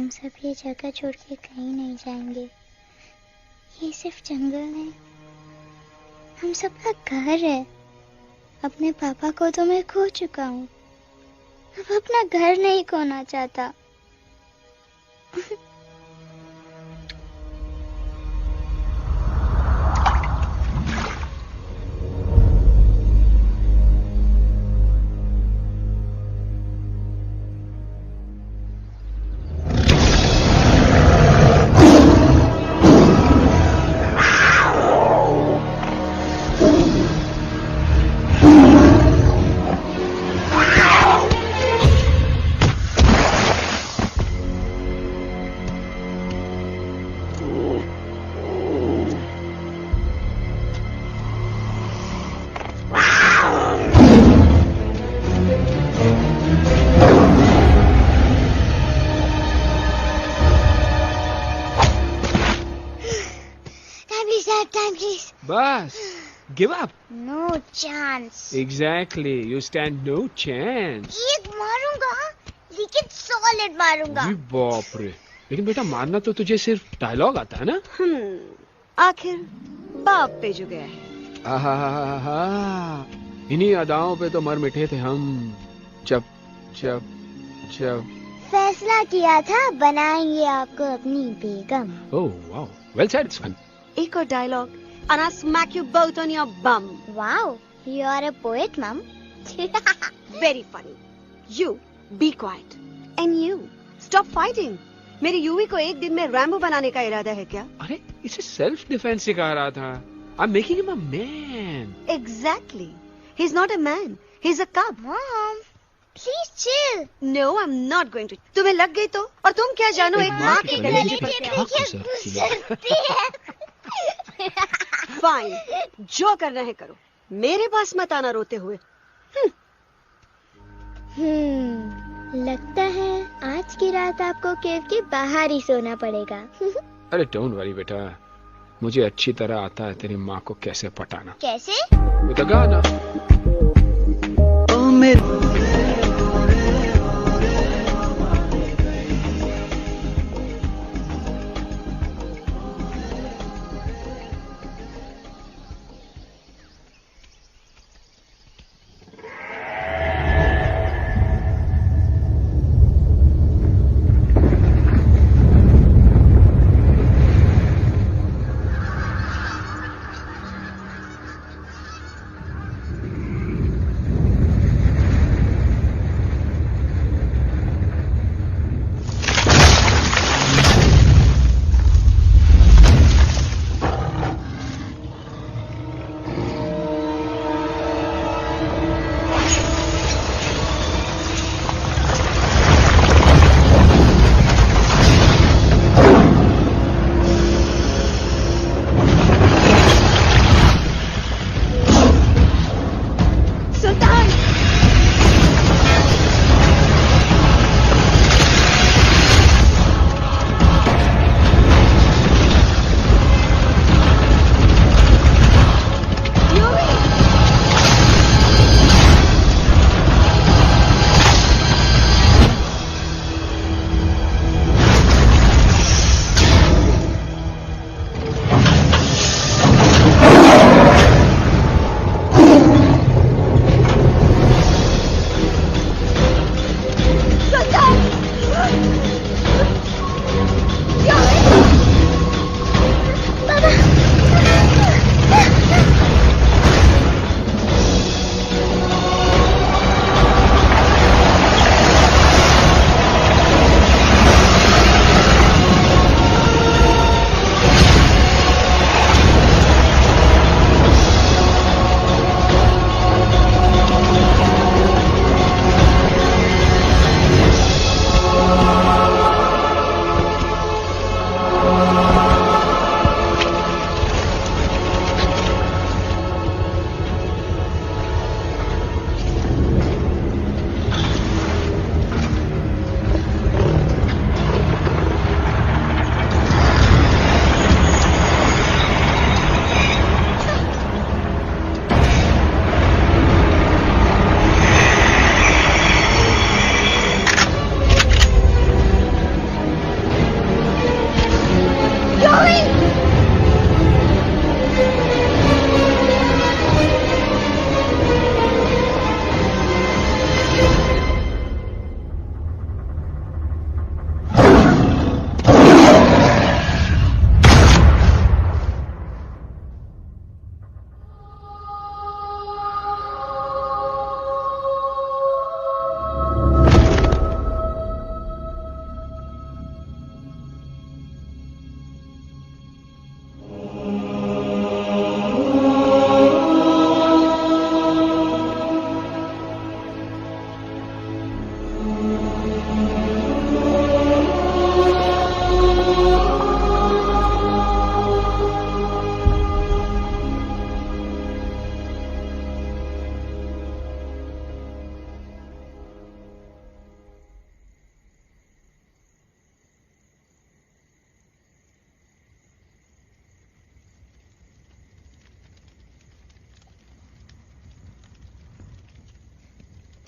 हम सब ये जगह छोड़ के कहीं नहीं जाएंगे। ये सिर्फ जंगल नहीं, हम सबका घर है। अपने पापा को तो मैं खो चुका हूँ, अब अपना घर नहीं खोना चाहता। बस, give up. No chance. Exactly, you stand no chance. एक मारूंगा, लेकिन सॉलिड मारूंगा। अरे बाप रे, लेकिन बेटा मारना तो तुझे सिर्फ डायलॉग आता है ना? आखिर बाप पे जो गया है। आहा, इन्हीं अदाओं पे तो मर मिटे थे हम। जब जब जब फैसला किया था बनाएंगे आपको अपनी बेगम। Oh wow, well said, it's fun. एक और dialogue and I'll smack you both on your bum. Wow, you are a poet, Mom. Very funny. You be quiet and you stop fighting. मेरी यूवी को एक दिन में Rambo बनाने का इरादा है क्या? अरे इसे सेल्फ डिफेंस सिखा रहा था। I'm making him a man. Exactly. He's not a man. He's a cub. Mom, please chill. No, I'm not going to. तुम्हें लग गई तो? और तुम क्या जानो एक माँ के गले फाइन, जो करना है करो, मेरे पास मत आना रोते हुए। लगता है आज की रात आपको केव के बाहर ही सोना पड़ेगा। अरे डोंट वरी बेटा, मुझे अच्छी तरह आता है तेरी माँ को कैसे पटाना। कैसे? With a गाना।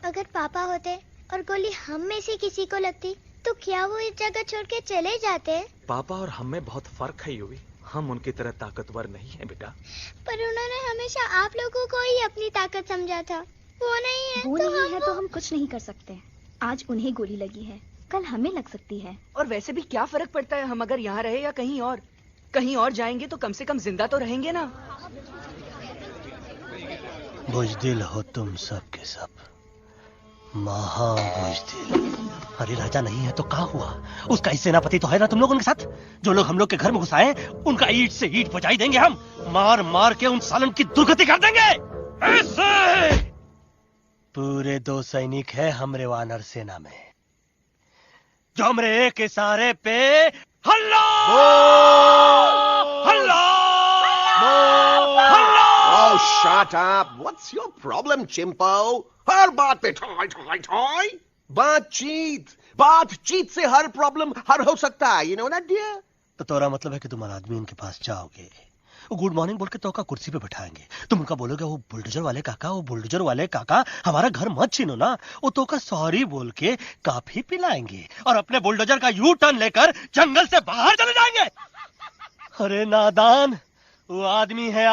अगर पापा होते और गोली हम में से किसी को लगती तो क्या वो इस जगह छोड़ के चले जाते? पापा और हम में बहुत फर्क है यूवी। हम उनकी तरह ताकतवर नहीं है बेटा। पर उन्होंने हमेशा आप लोगों को ही अपनी ताकत समझा था। वो नहीं है वो तो नहीं है तो हम कुछ नहीं कर सकते। आज उन्हें गोली लगी है, कल हमें लग सकती है। और वैसे भी क्या फर्क पड़ता है हम अगर यहाँ रहे या कहीं और? कहीं और जाएंगे तो कम से कम जिंदा तो रहेंगे ना। बुजदिल हो तुम सब के सब, महाबुजदिल। अरे राजा नहीं है तो क्या हुआ? उसका ही सेनापति तो है ना तुम लोग उनके साथ। जो लोग हम लोग के घर में घुसाए उनका ईंट से ईंट बजाई देंगे हम। मार मार के उन सालन की दुर्गति कर देंगे ऐसे। पूरे 2 सैनिक है हमरे वानर सेना में जो हमरे एक इशारे पे हल्ला हल्ला हल्ला। Oh, shut up! What's your problem, Chimpo? हर बात पे ठॉय ठॉय ठॉय। बातचीत से हर प्रॉब्लम हल हो सकता है, you know that, dear? तो तोरा मतलब है कि तुम आदमी उनके पास जाओगे, गुड मॉर्निंग बोल के तो का कुर्सी पे बैठाएंगे, तुम उनका बोलोगे वो बुलडोजर वाले काका हमारा घर मत छीनो ना, वो तो का सॉरी बोल के काफी पिलाएंगे और अपने बुलडोजर का यू टर्न लेकर जंगल से बाहर चले जाएंगे। अरे नादान, वो आदमी है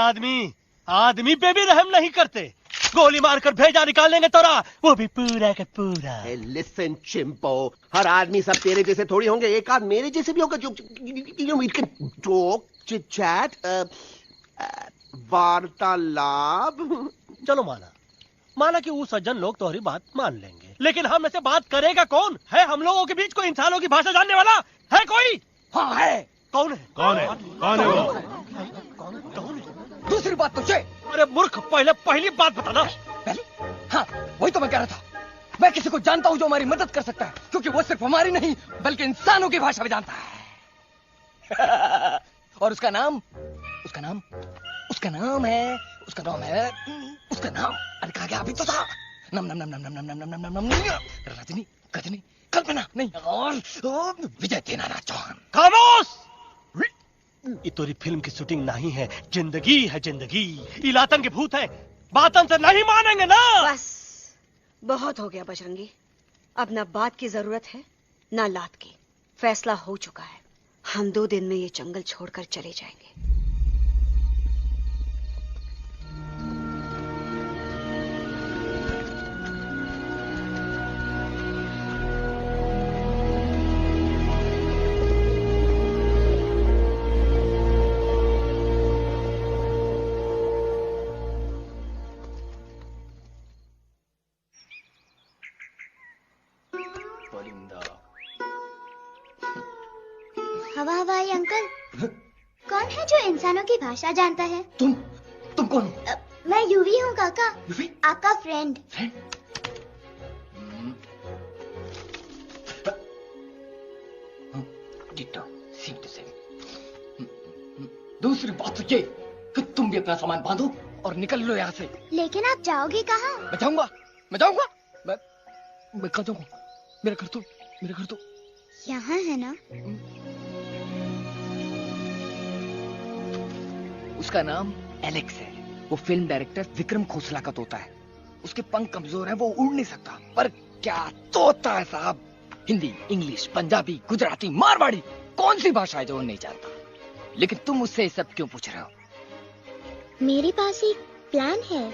आदमी पे भी रहम नहीं करते। गोली मारकर भेजा निकालेंगे तोरा, वो भी पूरा का पूरा। Hey, listen, Chimpo. हर आदमी सब तेरे जैसे थोड़ी होंगे, एक आध मेरे जैसे भी होगा जो we can talk, chit chat, वार्तालाप। चलो माना कि वो सज्जन लोग तुम्हारी बात मान लेंगे, लेकिन हम ऐसे बात करेगा कौन? है हम लोगों के बीच कोई इंसानों की भाषा जानने वाला है कोई? हाँ है। कौन है वो? दूसरी बात तुझे। अरे मूर्ख, पहली बात बताना। पहले? हाँ, वही तो मैं कह रहा था। मैं किसी को जानता हूँ जो हमारी मदद कर सकता है, क्योंकि वो सिर्फ हमारी नहीं बल्कि इंसानों की भाषा भी जानता है। और उसका नाम है अरे कहा गया अभी तो था। नम रजनी गजनी कल्पना नहीं और विजय देनाराज चौहान। खामोश! ये तोरी फिल्म की शूटिंग नहीं है, जिंदगी है जिंदगी। इलातन के भूत है, बातन से नहीं मानेंगे ना। बस बहुत हो गया बजरंगी, अब ना बात की जरूरत है ना लात की। फैसला हो चुका है, हम 2 दिन में ये जंगल छोड़कर चले जाएंगे। हवाई अंकल, कौन है जो इंसानों की भाषा जानता है? तुम कौन? मैं यूवी हूँ काका, आपका फ्रेंड। दूसरी बात तो ये कि तुम भी अपना सामान बांधो और निकल लो यहाँ से। लेकिन आप जाओगे कहाँ? मैं जाऊंगा मैं कहाँ जाऊंगा? मेरा घर तो यहाँ है ना। उसका नाम एलेक्स है, वो फिल्म डायरेक्टर विक्रम खोसला का तोता है। उसके पंख कमजोर हैं, वो उड़ नहीं सकता, पर क्या तोता है साहब। हिंदी, इंग्लिश, पंजाबी, गुजराती, मारवाड़ी, कौन सी भाषा है जो वो नहीं जानता? लेकिन तुम उससे ये सब क्यों पूछ रहे हो? मेरे पास एक प्लान है।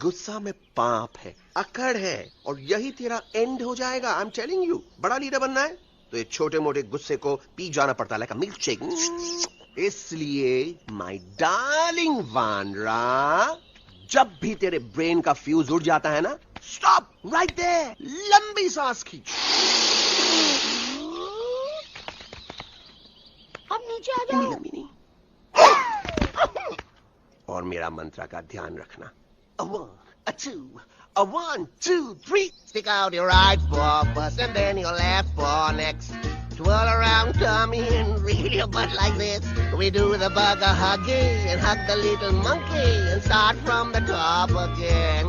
गुस्सा में पाप है, अकड़ है, और यही तेरा एंड हो जाएगा। आई एम टेलिंग यू, बड़ा लीडर बनना है तो ये छोटे मोटे गुस्से को पी जाना पड़ता है, लाइक अ मिल्क शेक। इसलिए माय डार्लिंग वानरा, जब भी तेरे ब्रेन का फ्यूज उड़ जाता है ना, स्टॉप राइट देयर, लंबी सांस खींच। अब नीचे आ जाओ। नहीं। और मेरा मंत्र का ध्यान रखना। A 1, a 2, a 1, 2, 3. Stick out your right paw first and then your left paw next. Twirl around, tummy and reel your butt like this. We do the bugger huggy and hug the little monkey and start from the top again.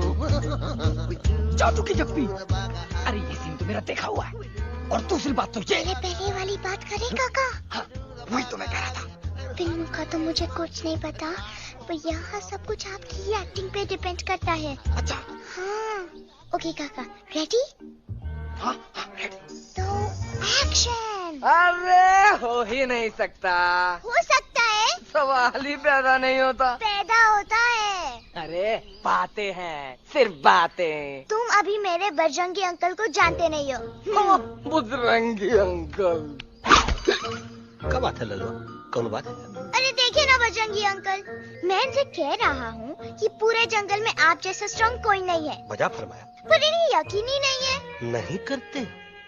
जादू की जप्पी। अरे ये scene तो मेरा देखा हुआ है। और दूसरी बात तो ये पहले वाली बात करें काका? हाँ, वही तो मैं कह रहा था। फिल्म का तो मुझे कुछ नहीं पता, पर यहाँ सब कुछ आपकी एक्टिंग पे डिपेंड करता है। अच्छा। हाँ। ओके काका, रेडी? हाँ हाँ रेडी। तो एक्शन। अरे हो ही नहीं सकता। हो सकता है, सवाल ही पैदा नहीं होता। पैदा होता है। अरे बातें हैं, सिर्फ बातें। तुम अभी मेरे बजरंगी अंकल को जानते नहीं हो। बजरंगी अंकल। क्या बात है ललुआ, कौन बात है? अरे देखिए ना बजरंगी अंकल, मैं इनसे कह रहा हूँ कि पूरे जंगल में आप जैसा स्ट्रॉन्ग कोई नहीं है। वजह फरमाया। पर इन्हें यकीन ही नहीं है। नहीं करते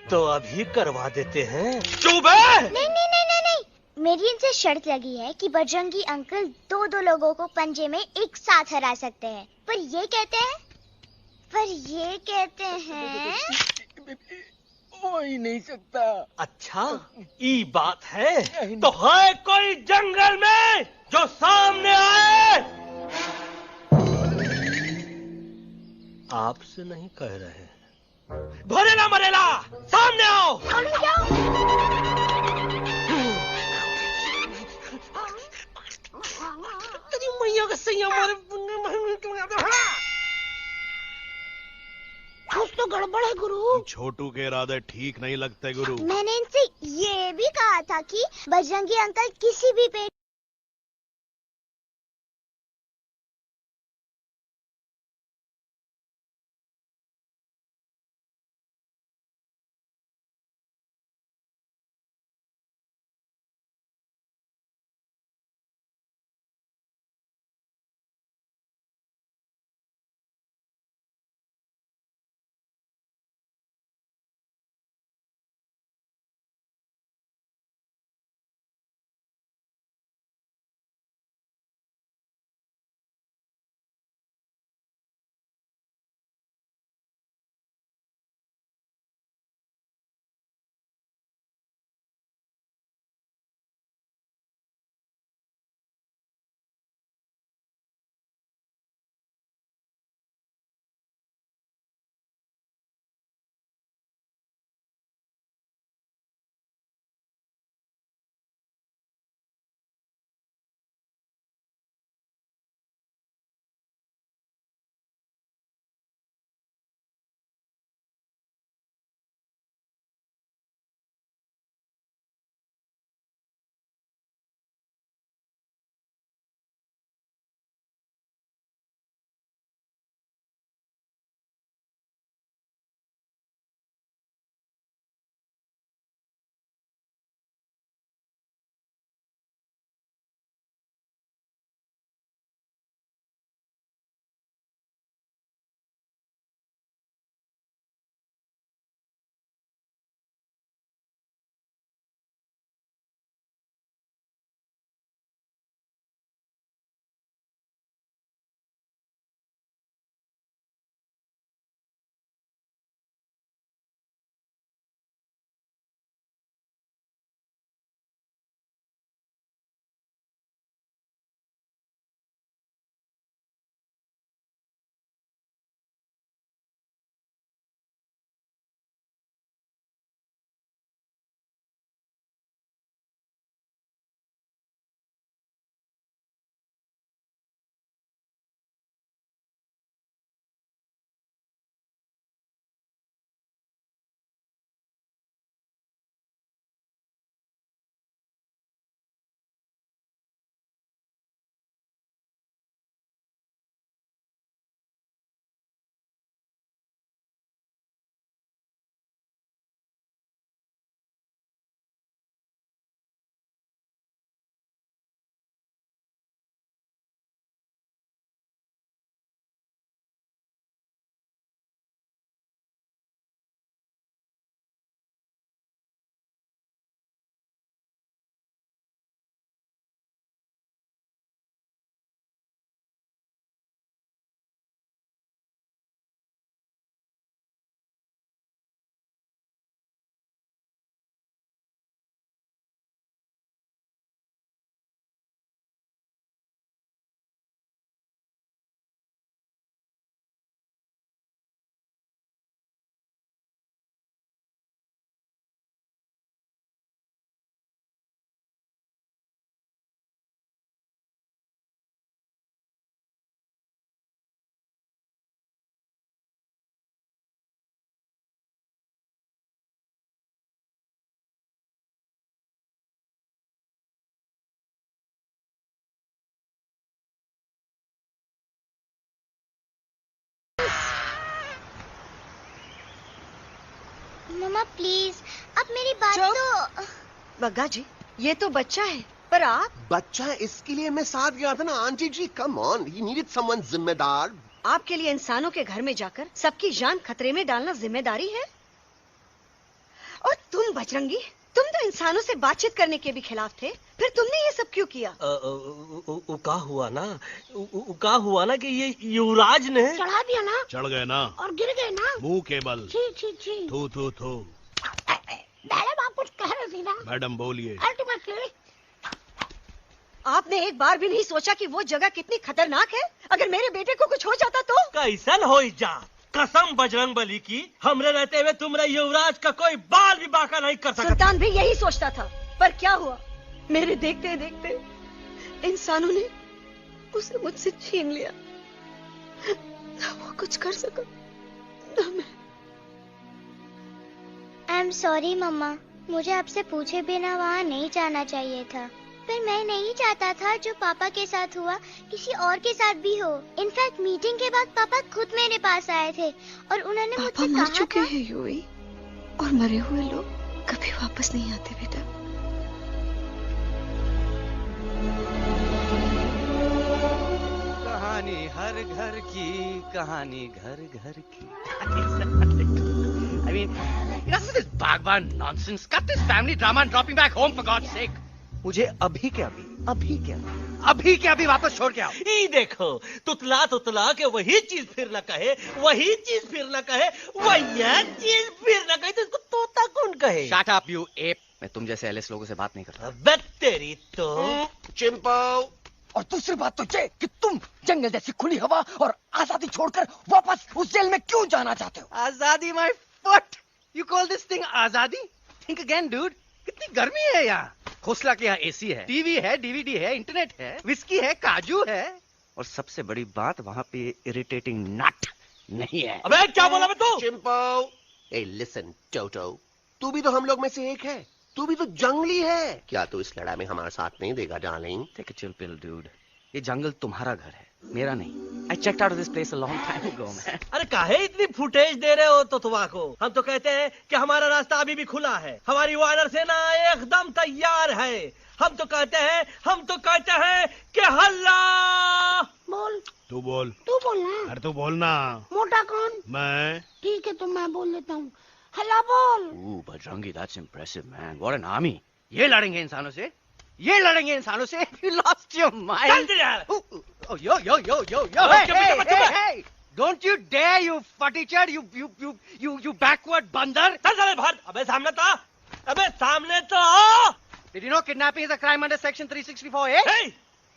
तो अभी करवा देते हैं। चुप है। नहीं नहीं नहीं नहीं नहीं, मेरी इनसे शर्त लगी है कि बजरंगी अंकल दो लोगों को पंजे में एक साथ हरा सकते हैं। पर ये कहते हैं हो ही नहीं सकता। अच्छा ये बात है तो है कोई जंगल में जो सामने आए? आपसे नहीं कह रहे, भरेला मरेला सामने आओ। मैया का सही हमारे कुछ तो गड़बड़ है गुरु। छोटू के इरादे ठीक नहीं लगते गुरु। मैंने इनसे ये भी कहा था कि बजरंगी अंकल किसी भी पेड़ मम्मा प्लीज, अब मेरी बात चुप। तो। बग्गा जी, ये तो बच्चा है, पर आप? बच्चा है, इसके लिए मैं साथ गया था ना aunty ji. Come on, he needed someone जिम्मेदार। आपके लिए इंसानों के घर में जाकर सबकी जान खतरे में डालना जिम्मेदारी है? और तुम बजरंगी, तुम तो इंसानों से बातचीत करने के भी खिलाफ थे, फिर तुमने ये सब क्यों किया? का हुआ ना कि ये युवराज ने चढ़ा दिया ना, चढ़ गए ना और गिर गए ना। मुंह के बल। छी छी छी। थू थू थू। मैडम आप कुछ कह रहे थे ना? मैडम बोलिए। अल्टीमेटली आपने एक बार भी नहीं सोचा कि वो जगह कितनी खतरनाक है? अगर मेरे बेटे को कुछ हो जाता तो? कैसन हो जा, कसम बजरंग बली की, हमरे रहते हुए तुमरे युवराज का कोई बाल भी बाका नहीं कर सकता। सुल्तान भी यही सोचता था, पर क्या हुआ? मेरे देखते देखते इंसानों ने उसे मुझसे छीन लिया। ना वो कुछ कर सका, ना मैं। आई एम सॉरी मम्मा, मुझे आपसे पूछे बिना वहाँ नहीं जाना चाहिए था, पर मैं नहीं चाहता था जो पापा के साथ हुआ किसी और के साथ भी हो। इनफैक्ट मीटिंग के बाद पापा खुद मेरे पास आए थे और उन्होंने मुझसे मर कहा चुके था। हैं यूवी, और मरे हुए लोग कभी वापस नहीं आते बेटा। कहानी हर घर की, कहानी घर घर की। I mean, enough of this Bhagwan nonsense. Cut this family drama and drop me back home for God's sake. मुझे अभी के अभी वापस छोड़ के आओ। ई देखो, तुतला तुतला के वही चीज फिर न कहे, वही चीज फिर न कहे, वही चीज फिर न कहे, तो इसको तोता कौन कहे? Shut up, you ape. मैं तुम जैसे एलिस लोगों से बात नहीं करता। अबे तेरी तो। चिंपो। और दूसरी बात तो ये कि तुम जंगल जैसी खुली हवा और आजादी छोड़कर वापस उस जेल में क्यों जाना चाहते हो? आजादी my foot. You call this thing आजादी? Think again dude. कितनी गर्मी है यहाँ। खोसला के यहाँ एसी है, टीवी है, डीवीडी है, इंटरनेट है, विस्की है, काजू है, और सबसे बड़ी बात वहाँ पे इरिटेटिंग नट नहीं है। अबे क्या बोला मैं तू? चिंपो। ए लिसन टोटो, तू भी तो हम लोग में से एक है, तू भी तो जंगली है। क्या तू इस लड़ाई में हमारा साथ नहीं देगा darling? Take a chill pill dude. ये जंगल तुम्हारा घर है, मेरा नहीं। I checked out of this place a long time ago, man. अरे काहे इतनी फुटेज दे रहे हो तो तुम्हारा? हम तो कहते हैं कि हमारा रास्ता अभी भी खुला है, हमारी वानर सेना एकदम तैयार है। हम तो कहते हैं कि हल्ला। बोल। तू बोल। तू बोलना। अरे तू बोलना। मोटा कौन? मैं। ठीक है तो मैं बोल लेता हूँ। हल्ला बोल। Ooh, Bajrangi, that's impressive, man. What an army. ये लड़ेंगे इंसानों से? ये लड़ेंगे इंसानों से? You lost your mind. Oh, yo. Hey. Don't you dare, you fatty-chad, you backward बंदर. चल बाहर। अबे सामने तो आओ। Did you know kidnapping is a crime under section 364A? Hey,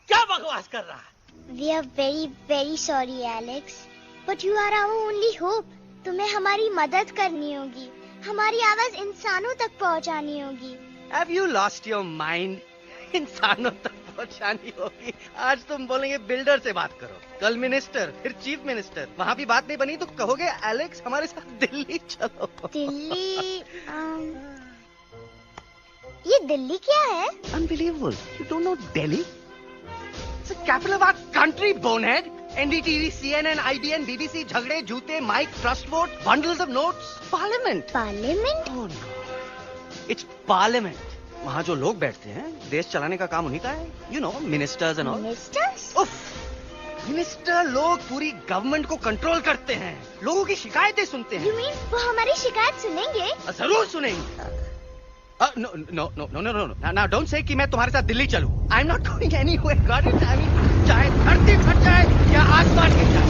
क्या बकवास कर रहा है? We are very very sorry Alex, but you are our only hope. तुम्हें हमारी मदद करनी होगी, हमारी आवाज इंसानों तक पहुंचानी होगी। Have you lost your mind? इंसानों तक पहुंचानी होगी। आज तुम बोलेंगे बिल्डर से बात करो, कल मिनिस्टर, फिर चीफ मिनिस्टर। वहाँ भी बात नहीं बनी तो कहोगे एलेक्स हमारे साथ दिल्ली चलो। दिल्ली? ये दिल्ली क्या है? Unbelievable. You don't know Delhi? It's the capital of our country, bonehead. NDTV, CNN, IBN, BBC, झगड़े, जूते, mic, trust vote, bundles of notes, parliament. Parliament? Oh no. It's parliament. वहाँ जो लोग बैठते हैं, देश चलाने का काम उन्हीं का है। You know, ministers and all. Ministers? उफ, मिनिस्टर लोग पूरी गवर्नमेंट को कंट्रोल करते हैं, लोगों की शिकायतें सुनते हैं। You mean वो हमारी शिकायत सुनेंगे? जरूर सुनेंगे। No. Now don't say कि मैं तुम्हारे साथ दिल्ली चलूं. I'm not going anywhere. Got it? I mean, चाहे धरती फट जाए या आसमान गिर जाए।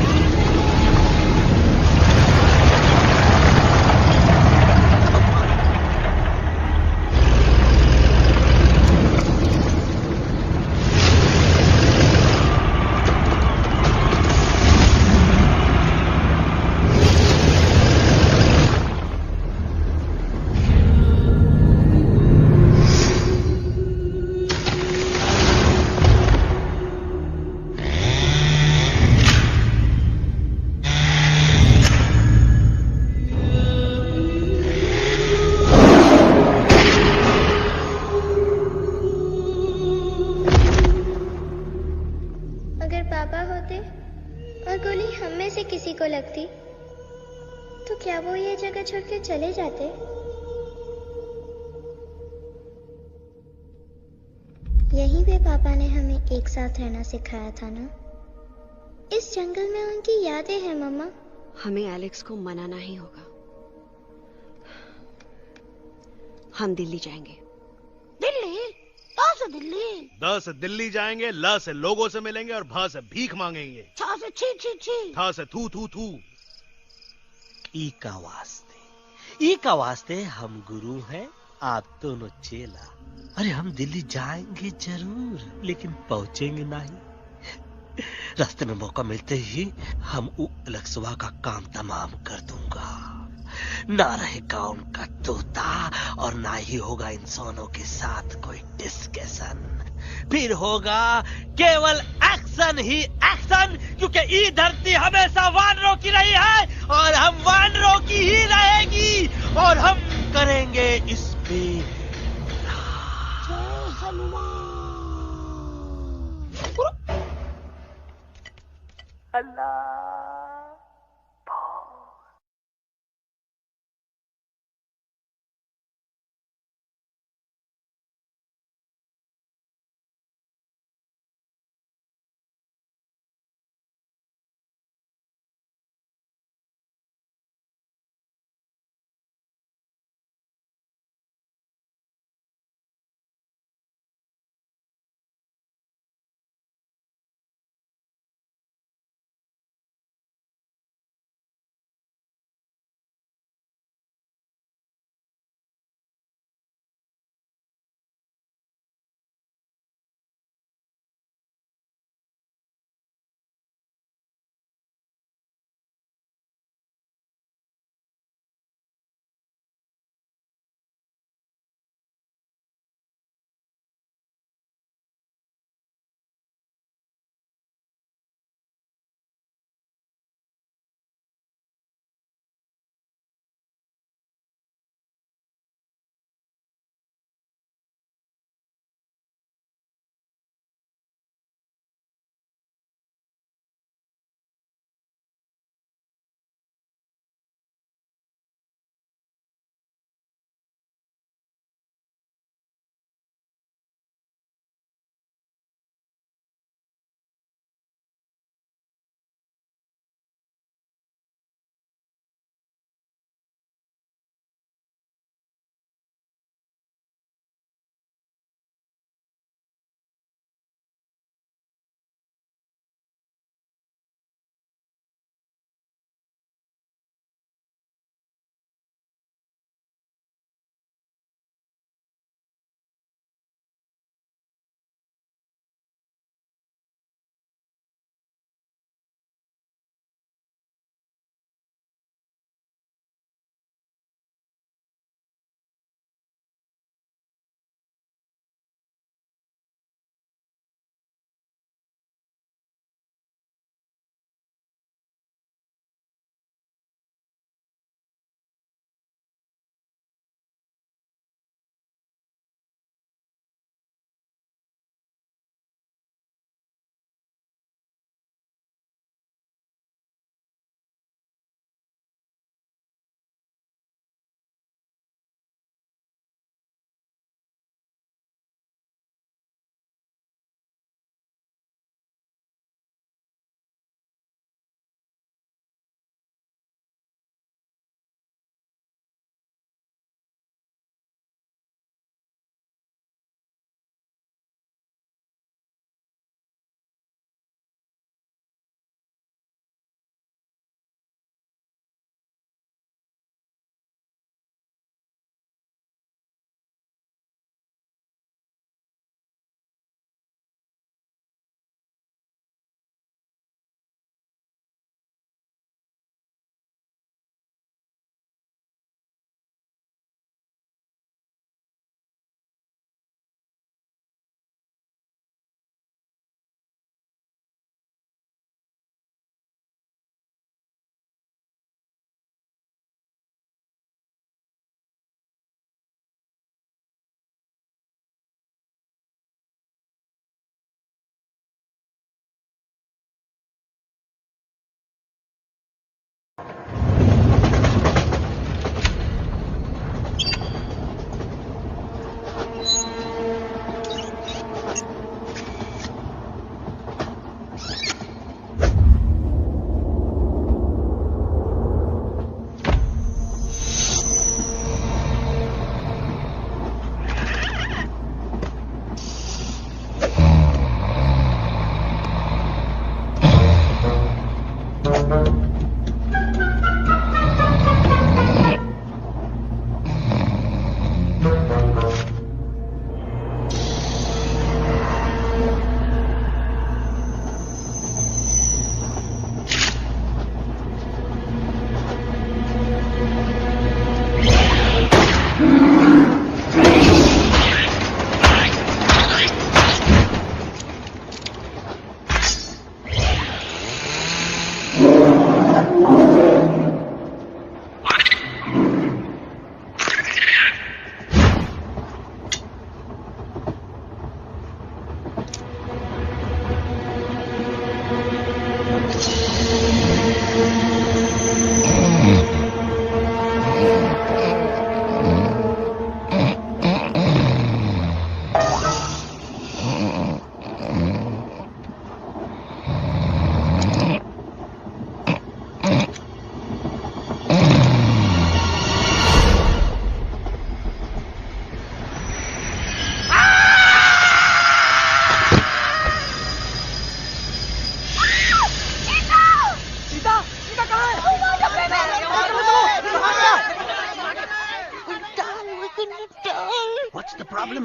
गोली हम में से किसी को लगती तो क्या वो ये जगह छोड़ के चले जाते? यहीं पे पापा ने हमें एक साथ रहना सिखाया था ना। इस जंगल में उनकी यादें हैं मम्मा। हमें एलेक्स को मनाना ही होगा। हम दिल्ली जाएंगे। दिल्ली? कहाँ से दिल्ली? द से दिल्ली जाएंगे, ल से लोगों से मिलेंगे और भ से भीख मांगेंगे। छ से छी छी छी। थ से थू थू थू। ई का वास्ते हम गुरु हैं, आप दोनों चेला। अरे हम दिल्ली जाएंगे जरूर, लेकिन पहुंचेंगे नहीं। रास्ते में मौका मिलते ही हम अलक्सवा का काम तमाम कर दूंगा। ना रहेगा उनका तोता और ना ही होगा इंसानों के साथ कोई डिस्कशन। फिर होगा केवल एक्शन ही एक्शन, क्योंकि ये धरती हमेशा वानरों की रही है और हम वानरों की ही रहेगी और हम करेंगे इस पे जय हनुमान। अल्लाह।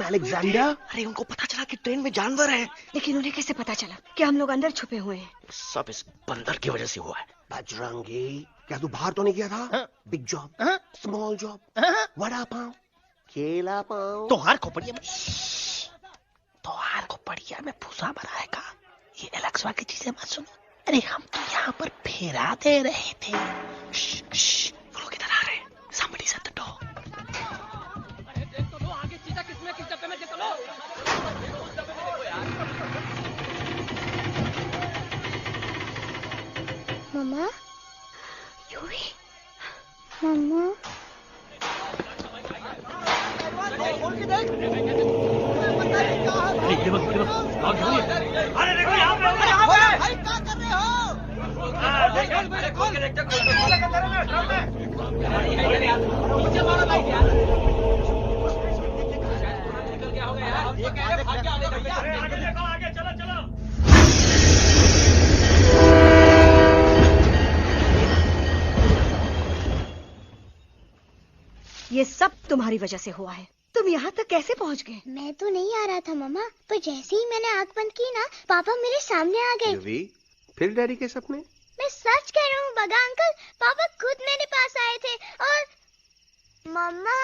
अलेक्जेंडर? अरे उनको पता चला कि ट्रेन में जानवर है, लेकिन उन्हें कैसे पता चला कि हम लोग अंदर छुपे हुए हैं? सब इस बंदर की वजह से हुआ है। बजरंगी, क्या तू बाहर तो नहीं गया था? Big job, small job, vada pav, केला पाव, तोहार खोपड़िया में भूसा बनाएगा। ये एलेक्सा की चीजें मत सुनो। अरे हम तो यहाँ पर फेरा दे रहे थे। वो लोग इधर आ रहे हैं। Somebody's at the door. मम्मा, यूवी, मम्मा, अरे देखो यहाँ पे भाई क्या कर रहे हो? ये सब तुम्हारी वजह से हुआ है। तुम यहाँ तक कैसे पहुँच गए? मैं तो नहीं आ रहा था मम्मा, पर जैसे ही मैंने आंख बंद की ना, पापा मेरे सामने आ गए। यूवी, फिर डैडी के सपने? मैं सच कह रहा हूँ बगा अंकल, पापा खुद मेरे पास आए थे और मम्मा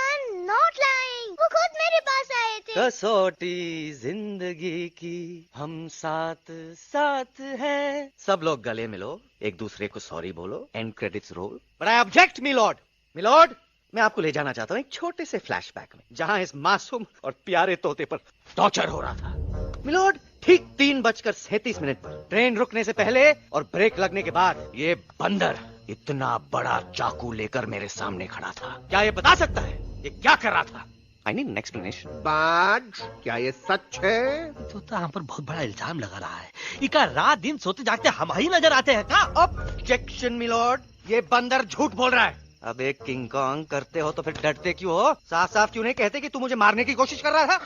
नॉट लाइंग, वो खुद मेरे पास आए थे। कसौटी जिंदगी की हम साथ साथ हैं। सब लोग गले मिलो, एक दूसरे को सॉरी बोलो, and credits roll. But I object milord, मैं आपको ले जाना चाहता हूँ एक छोटे से फ्लैशबैक में, जहां इस मासूम और प्यारे तोते पर टॉर्चर हो रहा था। मिलॉर्ड, ठीक 3:37 पर ट्रेन रुकने से पहले और ब्रेक लगने के बाद ये बंदर इतना बड़ा चाकू लेकर मेरे सामने खड़ा था। क्या ये बता सकता है ये क्या कर रहा था? I need an explanation. बाज, क्या ये सच है? तो हम पर बहुत बड़ा इल्जाम लगा रहा है। इका रात दिन सोते जागते हम ही नजर आते हैं क्या? ऑब्जेक्शन मिलॉर्ड, ये बंदर झूठ बोल रहा है। अब एक किंग कॉन्ग करते हो तो फिर डरते क्यों हो? साफ साफ क्यों नहीं कहते कि तू मुझे मारने की कोशिश कर रहा था?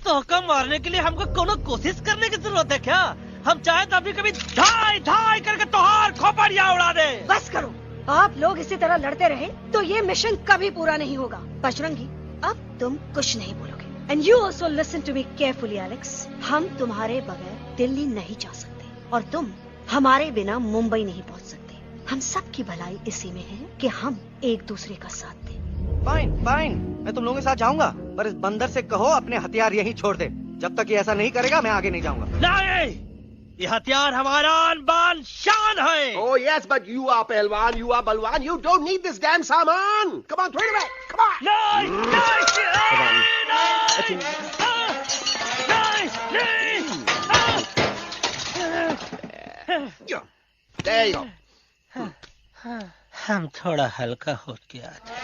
तो कम मारने के लिए हमको कोनो कोशिश करने की जरूरत है क्या? हम चाहे तो अभी कभी धाई धाई करके तोहार खोपड़िया उड़ा दे। बस करो, आप लोग इसी तरह लड़ते रहे तो ये मिशन कभी पूरा नहीं होगा। बजरंगी, अब तुम कुछ नहीं बोलोगे। And you also listen to me carefully Alex. हम तुम्हारे बगैर दिल्ली नहीं जा सकते और तुम हमारे बिना मुंबई नहीं पहुंच सकते। हम सब की भलाई इसी में है कि हम एक दूसरे का साथ दें। फाइन, मैं तुम लोगों के साथ जाऊंगा, पर इस बंदर से कहो अपने हथियार यहीं छोड़ दे। जब तक ये ऐसा नहीं करेगा मैं आगे नहीं जाऊंगा। नहीं, ये हथियार हमारा आन बान शान है। Oh yes, but you are पहलवान, you are बलवान, you don't need this damn सामान. Come on, throw it away. Come on. नहीं। There you go. हम थोड़ा हल्का हो गया था।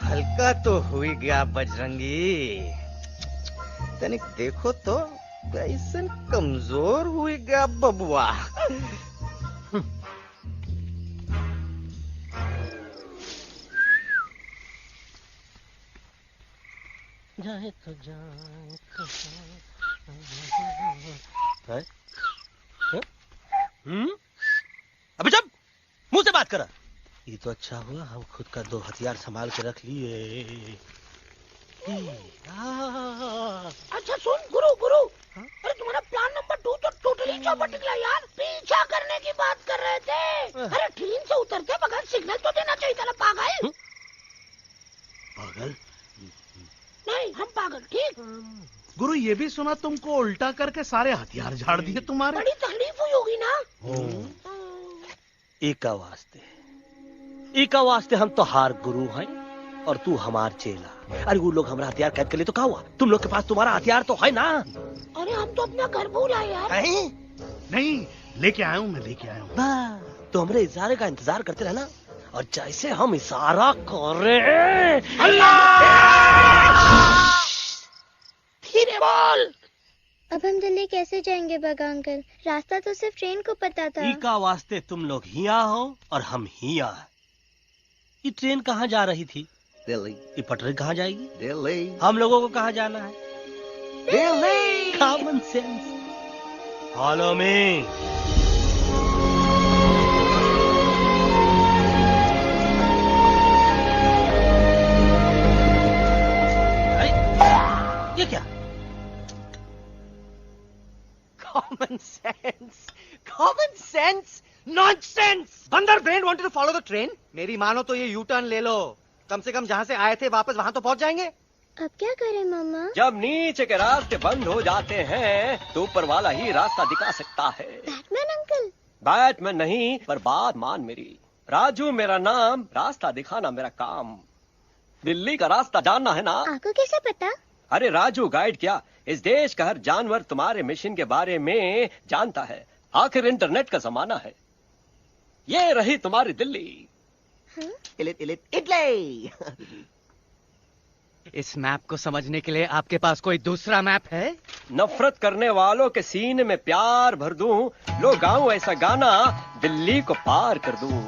हल्का तो हुई गया बजरंगी, तनिक देखो तो कैसन कमजोर हुई गया बबुआ। जाए तो जाए अबे जब मत कर। ये तो अच्छा हुआ हम खुद का 2 हथियार संभाल के रख लिए। अच्छा सुन गुरु गुरु, अरे तुम्हारा प्लान नंबर 2 तो टोटली चौपट निकला यार। पीछा करने की बात कर रहे थे। अरे ट्रेन से उतरते बगैर सिग्नल तो देना चाहिए था ना पागल। पागल? नहीं हम पागल, ठीक। गुरु ये भी सुना तुमको उल्टा करके सारे हथियार झाड़ दिए तुम्हारे। बड़ी तकलीफ हुई होगी ना। एका वास्ते हम तो हार गुरु हैं और तू हमार चेला। अरे वो लोग हमारा हथियार कैद कर ले तो क्या हुआ? तुम लोग के पास तुम्हारा हथियार तो है ना। अरे हम तो अपना घर भूल आए यार। नहीं लेके आया हूँ, मैं लेके आया हूँ। तो हमारे इशारे का इंतजार करते रहना और जैसे हम इशारा कर रहे धीरे बोल। अब हम दिल्ली कैसे जाएंगे बागा अंकल? रास्ता तो सिर्फ ट्रेन को पता था। एका वास्ते तुम लोग हिया हो और हम हिया। ये ट्रेन कहाँ जा रही थी? दिल्ली। ये पटरी कहाँ जाएगी? दिल्ली। हम लोगों को कहाँ जाना है? Delhi. Common sense. Follow me. ये क्या? Common sense. Common sense. Nonsense. बंदर brain wanted to follow the train. मेरी मानो तो ये यू टर्न ले लो। कम से कम जहाँ से आए थे वापस वहाँ तो पहुँच जाएंगे। अब क्या करें मामा? जब नीचे के रास्ते बंद हो जाते हैं तो ऊपर वाला ही रास्ता दिखा सकता है। Batman uncle? बैटमैन नहीं, पर बात मान मेरी। राजू मेरा नाम, रास्ता दिखाना मेरा काम। दिल्ली का रास्ता जानना है ना? आपको कैसे पता? अरे राजू गाइड क्या, इस देश का हर जानवर तुम्हारे मिशन के बारे में जानता है। आखिर इंटरनेट का जमाना है। ये रही तुम्हारी दिल्ली। इटली। इस मैप को समझने के लिए आपके पास कोई दूसरा मैप है? नफरत करने वालों के सीने में प्यार भर दूं, लो गाऊं ऐसा गाना, दिल्ली को पार कर दूं।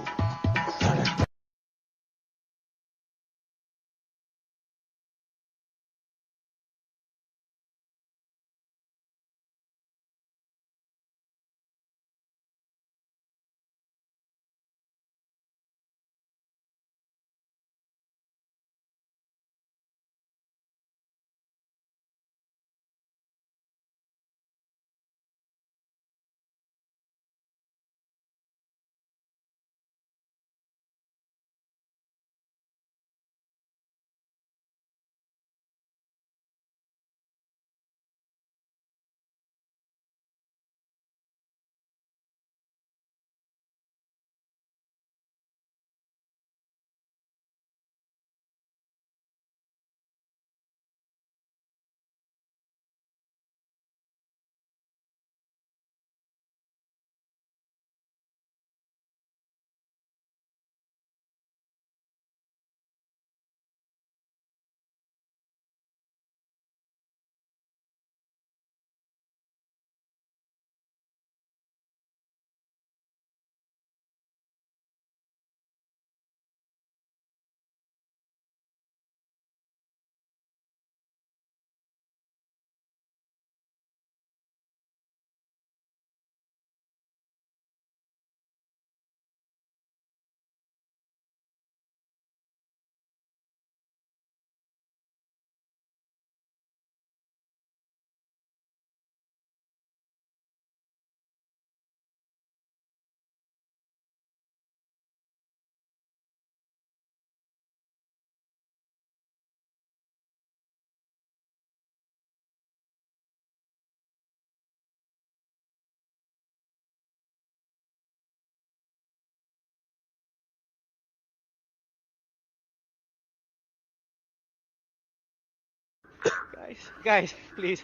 Guys, please,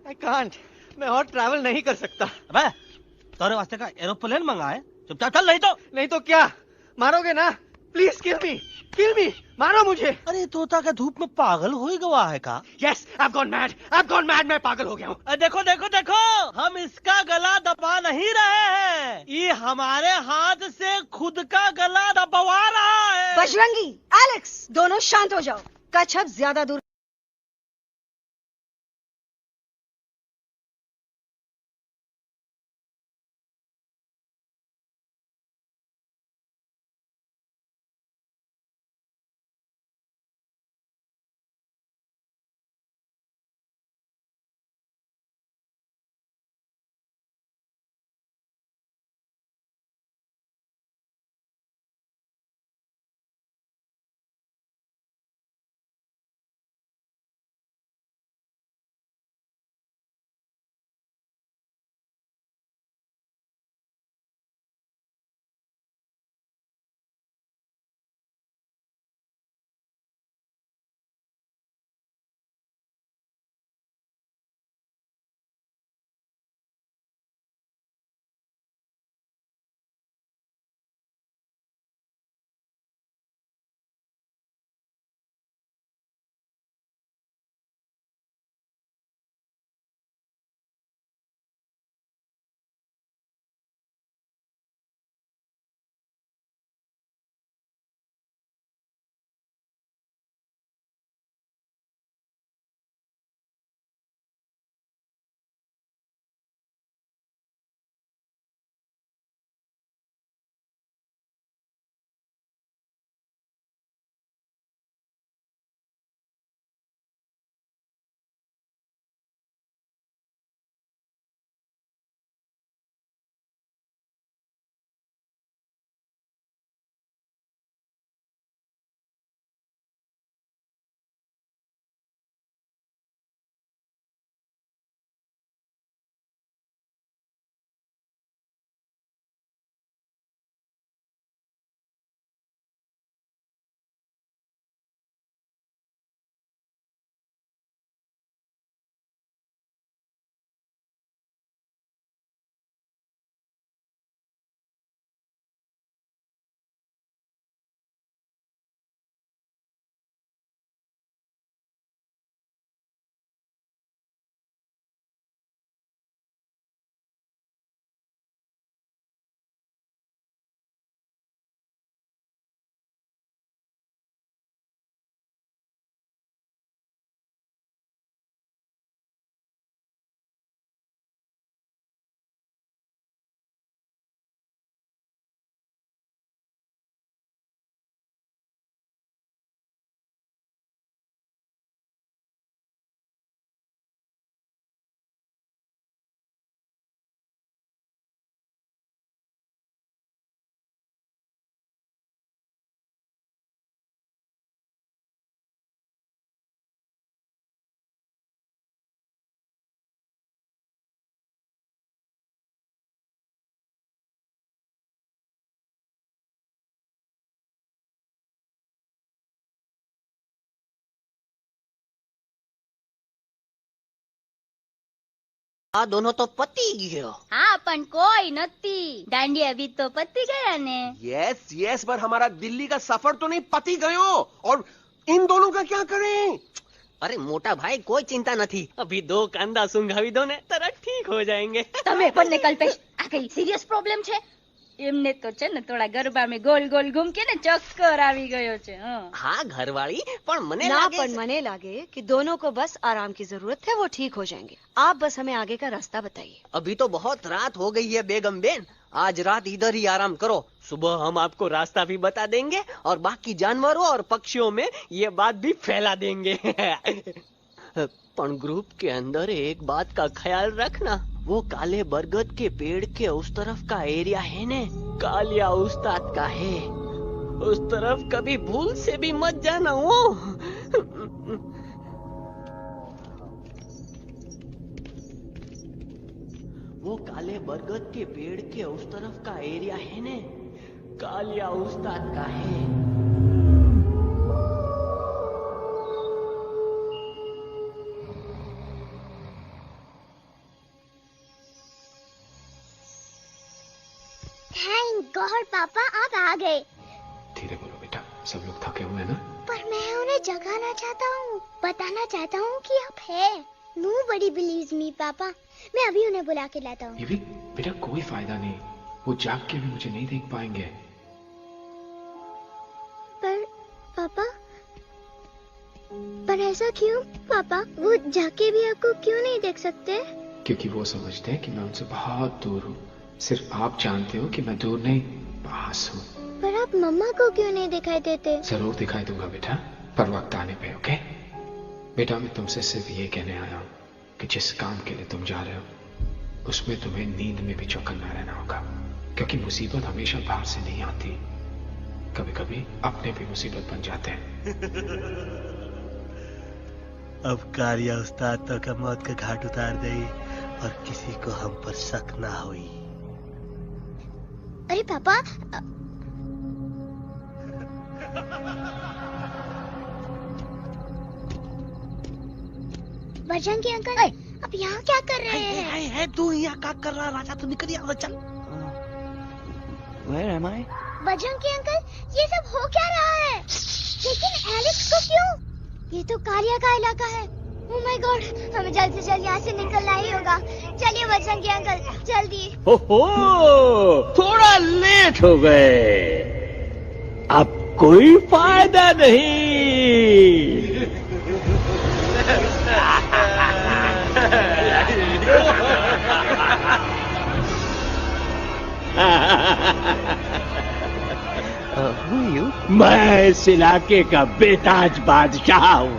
I can't. मैं और ट्रैवल नहीं कर सकता। अबे, तोरे वास्ते का एरोप्लेन मंगाए? चुपचाप चल, नहीं तो क्या मारोगे ना? प्लीज किल मी, मारो मुझे। अरे तोता के धूप में पागल हो ही गवा है का? Yes, I've gone mad, मैं पागल हो गया हूँ। देखो, हम इसका गला दबा नहीं रहे हैं, ये हमारे हाथ से खुद का गला दबवा रहा है। बजरंगी, एलेक्स, दोनों शांत हो जाओ। कच्छप ज्यादा दूर આ દોનો તો પતી ગયો. हाँ पण कोई नती दांडी अभी तो पति गया ने. यस यस, पर हमारा दिल्ली का सफर तो नहीं पति गयो. और इन दोनों का क्या करें? અરે મોટા ભાઈ કોઈ ચિંતા નથી. અભી દો કાંદા સુંઘાવી દો ને તરત ઠીક हो जाएंगे. તમે પણ ને કલ્પેશ આ કઈ સિરિયસ પ્રોબ્લેમ છે? એમને તો છે ને થોડા ગરબામાં ગોલ ગોલ ઘૂમ કે ને ચક્કર આવી ગયો છે. हाँ घरवाली पर मने ना लागे पर मने लागे कि दोनों को बस आराम की जरूरत है, वो ठीक हो जाएंगे. आप बस हमें आगे का रास्ता बताइए. अभी तो बहुत रात हो गई है बेगम बेन. आज रात इधर ही आराम करो. सुबह हम आपको रास्ता भी बता देंगे और बाकी जानवरों और पक्षियों में ये बात भी फैला देंगे. पण ग्रुप के अंदर एक बात का ख्याल रखना, वो काले बरगद के पेड़ के उस तरफ का एरिया है ने कालिया उस्ताद का है. उस तरफ कभी भूल से भी मत जाना. वो काले बरगद के पेड़ के उस तरफ का एरिया है ने कालिया उस्ताद का है. थैंक गॉड पापा आप आ गए. धीरे बोलो बेटा, सब लोग थके हुए हैं ना. पर मैं उन्हें जगाना चाहता हूँ, बताना चाहता हूँ कि आप है. Nobody believes me पापा. मैं अभी उन्हें बुला के लाता हूँ. ये भी बेटा कोई फायदा नहीं, वो जाग के भी मुझे नहीं देख पाएंगे. पर पापा, पर ऐसा क्यों पापा? वो जाके भी आपको क्यों नहीं देख सकते? क्योंकि वो समझते हैं कि मैं उनसे बहुत दूर हूँ. सिर्फ आप जानते हो कि मैं दूर नहीं, पास हूँ. पर आप मम्मा को क्यों नहीं दिखाई देते? जरूर दिखाई दूंगा बेटा, पर वक्त आने पे. ओके बेटा, मैं तुमसे सिर्फ ये कहने आया हूँ कि जिस काम के लिए तुम जा रहे हो उसमें तुम्हें नींद में भी चौकन्ना रहना होगा. क्योंकि मुसीबत हमेशा बाहर से नहीं आती, कभी कभी अपने भी मुसीबत बन जाते हैं. अब कालिया उस्ताद तो का मौत का घाट उतार दे और किसी को हम पर शक ना हुई. अरे पापा, बजरंगी अंकल अब यहाँ क्या कर रहे हैं? है तू यहाँ क्या कर रहा? राजा तू निकल यहाँ, चल. Where am I? Bajrangi uncle, ये सब हो क्या रहा है? लेकिन एलेक्स को क्यों? ये तो कालिया का इलाका है. ओह माय गॉड, हमें जल्द से जल्द यहाँ से निकलना ही होगा. चलिए बजरंगी अंकल, जल्दी. ओहो, थोड़ा लेट हो गए. अब कोई फायदा नहीं. मैं इस इलाके का बेताज बादशाह हूँ.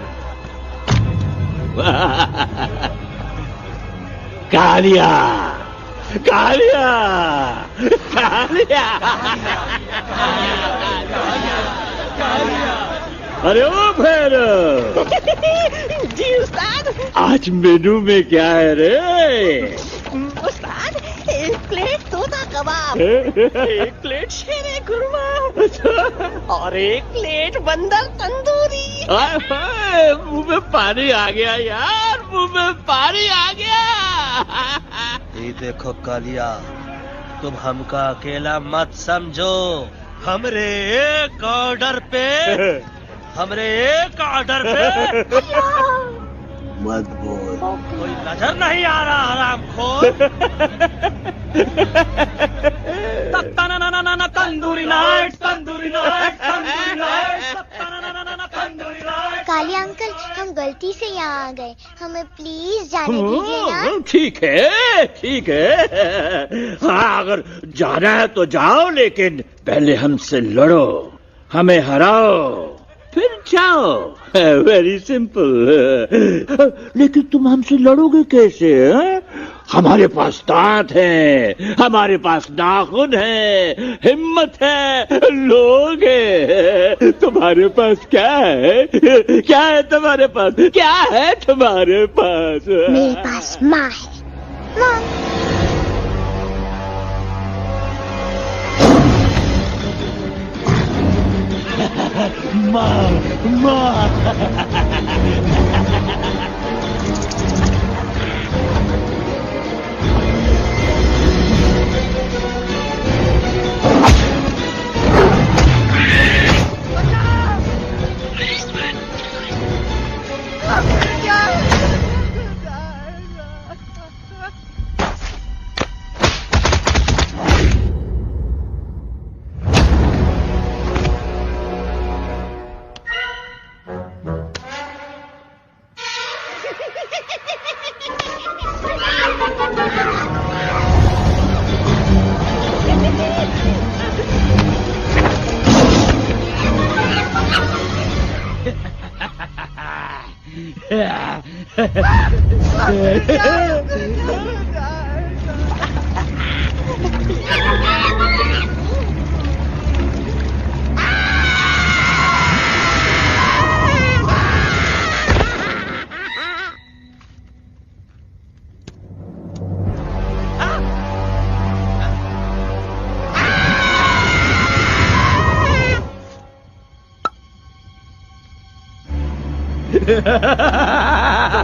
कालिया, कालिया, कालिया. अरे ओ फिर जी उस्ताद, आज मेनू में क्या है रे? उस्ताद, एक प्लेट तोता कबाब, एक प्लेट शेरे खुरमा और एक प्लेट बंदर तंदूरी. मुंह में पानी आ गया यार, मुंह में पानी आ गया. ये देखो कालिया, तुम हमका अकेला मत समझो. हमरे एक ऑर्डर पे मत बोल. कोई नजर नहीं आ रहा हरामखोर. Tandoori night, tandoori night, tandoori night, tandoori night. Kaliya uncle, हम गलती से यहाँ आ गए, हमें प्लीज जाने दीजिए ना. ठीक है, ठीक है. हाँ, अगर जाना है तो जाओ, लेकिन पहले हमसे लड़ो, हमें हराओ, फिर जाओ. Very simple. लेकिन तुम हमसे लड़ोगे कैसे? हमारे पास दांत है, हमारे पास नाखून है, हिम्मत है, लोग है. तुम्हारे पास क्या है? क्या है तुम्हारे पास? क्या है तुम्हारे पास? मेरे पास माँ है. माँ. माँ, माँ.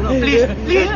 प्लीज प्लीज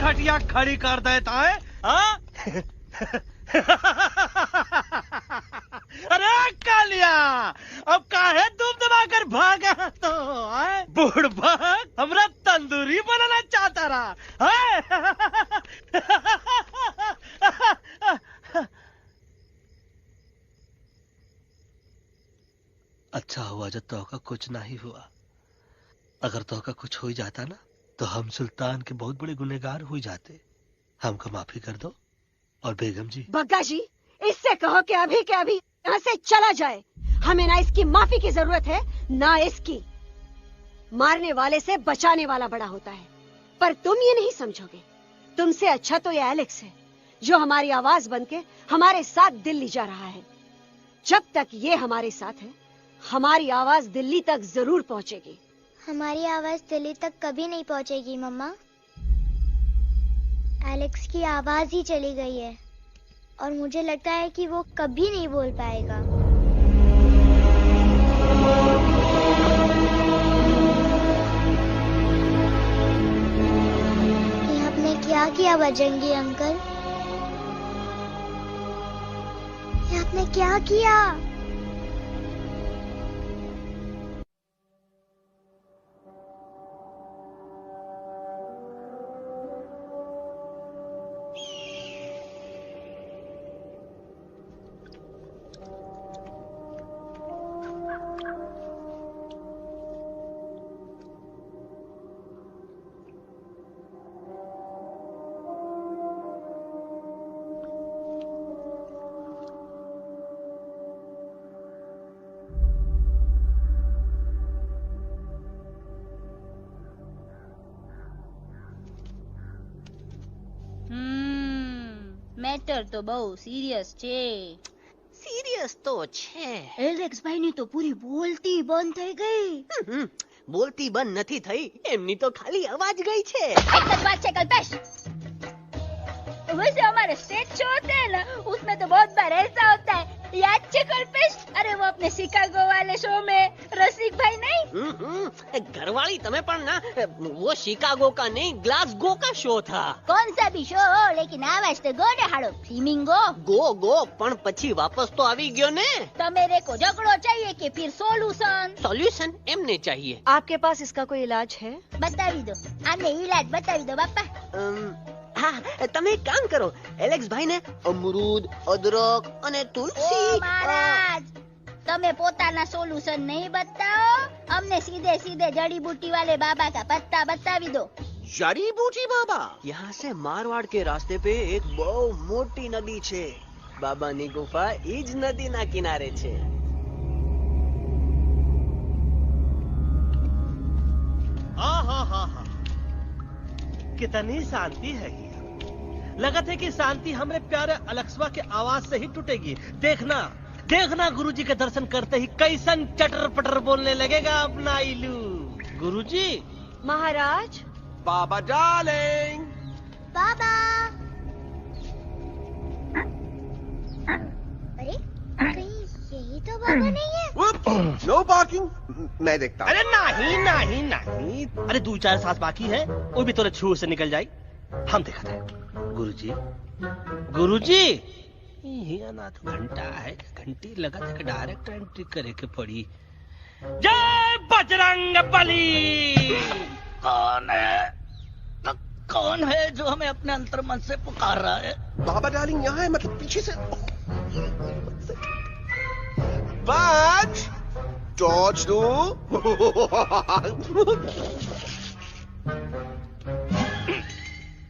खटिया खड़ी कर देता है। अरे कालिया, अब काहे तुम दबाकर भागा तो बुढ़बा हमरा तंदूरी बनाना चाहता रहा। अच्छा हुआ जब तो का कुछ नहीं हुआ। अगर तो का कुछ हो ही जाता ना तो हम सुल्तान के बहुत बड़े गुनहगार हो जाते। हमको माफी कर दो। और बेगम जी, बग्गा जी, इससे कहो कि अभी के अभी यहाँ से चला जाए। हमें ना इसकी माफी की जरूरत है ना इसकी। मारने वाले से बचाने वाला बड़ा होता है, पर तुम ये नहीं समझोगे। तुमसे अच्छा तो ये एलेक्स है जो हमारी आवाज बनके हमारे साथ दिल्ली जा रहा है। जब तक ये हमारे साथ है हमारी आवाज दिल्ली तक जरूर पहुंचेगी। हमारी आवाज दिल्ली तक कभी नहीं पहुंचेगी मम्मा। एलेक्स की आवाज ही चली गई है और मुझे लगता है कि वो कभी नहीं बोल पाएगा। ये आपने क्या किया बजरंगी अंकल? ये आपने क्या किया? મેટર તો બહુ સિરિયસ છે। सीरियस तो छे। એલેક્સ ભાઈ ની તો પૂરી બોલતી બંધ થઈ ગઈ। बोलती बंद નથી થઈ, એમની તો ખાલી અવાજ ગઈ છે। एक सच बात है कल्पेश, वैसे हमारे स्टेज शो होते हैं ना उसमें तो बहुत बार ऐसा होता है, याद है कल्पेश? अरे वो अपने शिकागो वाले शो में रसिक भाई नहीं? घरवाली तुम्हें पण ना, वो शिकागो का नहीं ग्लासगो का शो था। कौन सा भी शो हो लेकिन आवाज तो गो ने हाड़ो फ्लेमिंगो। गो गो पण પછી वापस तो આવી ગયો ને। तो मेरे को झगड़ो चाहिए कि फिर सोल्यूशन? सोल्यूशन एमने चाहिए। आपके पास इसका कोई इलाज है? बतावी दो, आने इलाज बतावी दो बापा। हाँ, તમે એક કામ કરો, એલેક્સ ભાઈ ને અમરૂદ, અદરક અને તુલસી। ओ महाराज, તમે પોતાના સોલ્યુશન नहीं बताओ, हमने सीधे सीधे जड़ी बूटी वाले बाबा का पत्ता बतावी दो। जड़ी बूटी बाबा? यहाँ से मारवाड़ के रास्ते पे एक बहु मोटी नदी छे। बाबानी गुफा ईज नदी ना किनारे छे। कितनी शांति है ये। लगत है कि शांति हमरे प्यारे अलेक्सवा के आवाज से ही टूटेगी। देखना देखना गुरुजी के दर्शन करते ही कैसन चटर पटर बोलने लगेगा अपना इलू। गुरुजी। महाराज। बाबा डार्लिंग। बाबा। अरे कहीं यही तो बाबा नहीं है। नो पार्किंग, मैं देखता हूँ। अरे नहीं नहीं नहीं, अरे 2-4 सांस बाकी है, वो भी तोरे छू से निकल जाए। हम देखा था गुरुजी। गुरुजी ना तो घंटा है, घंटी लगा था डायरेक्ट एंट्री करे के पड़ी। जय बजरंग बली। कौन है? तो कौन है जो हमें अपने अंतर्मन से पुकार रहा है? बाबा डार्लिंग यहाँ है, मतलब पीछे से। बाज टॉर्च दो।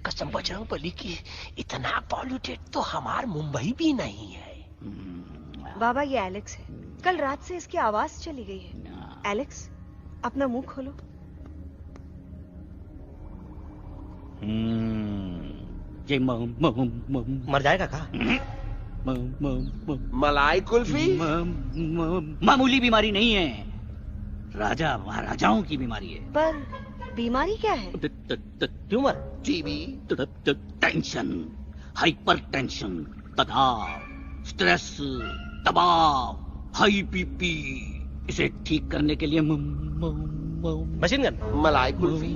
कसम बजरंग बली की, इतना पॉल्यूटेड तो हमार मुंबई भी नहीं है। बाबा ये एलेक्स है, कल रात से इसकी आवाज चली गई है। एलेक्स अपना मुंह खोलो। ये मर जाएगा का? मलाई कुल्फी? मामूली बीमारी नहीं है, राजा महाराजाओं की बीमारी है। पर बीमारी क्या है? Tumour, TB, tension, hyper tension, तनाव, स्ट्रेस, दबाव, हाई बीपी। इसे ठीक करने के लिए मशीन गन, मलाई कुल्फी,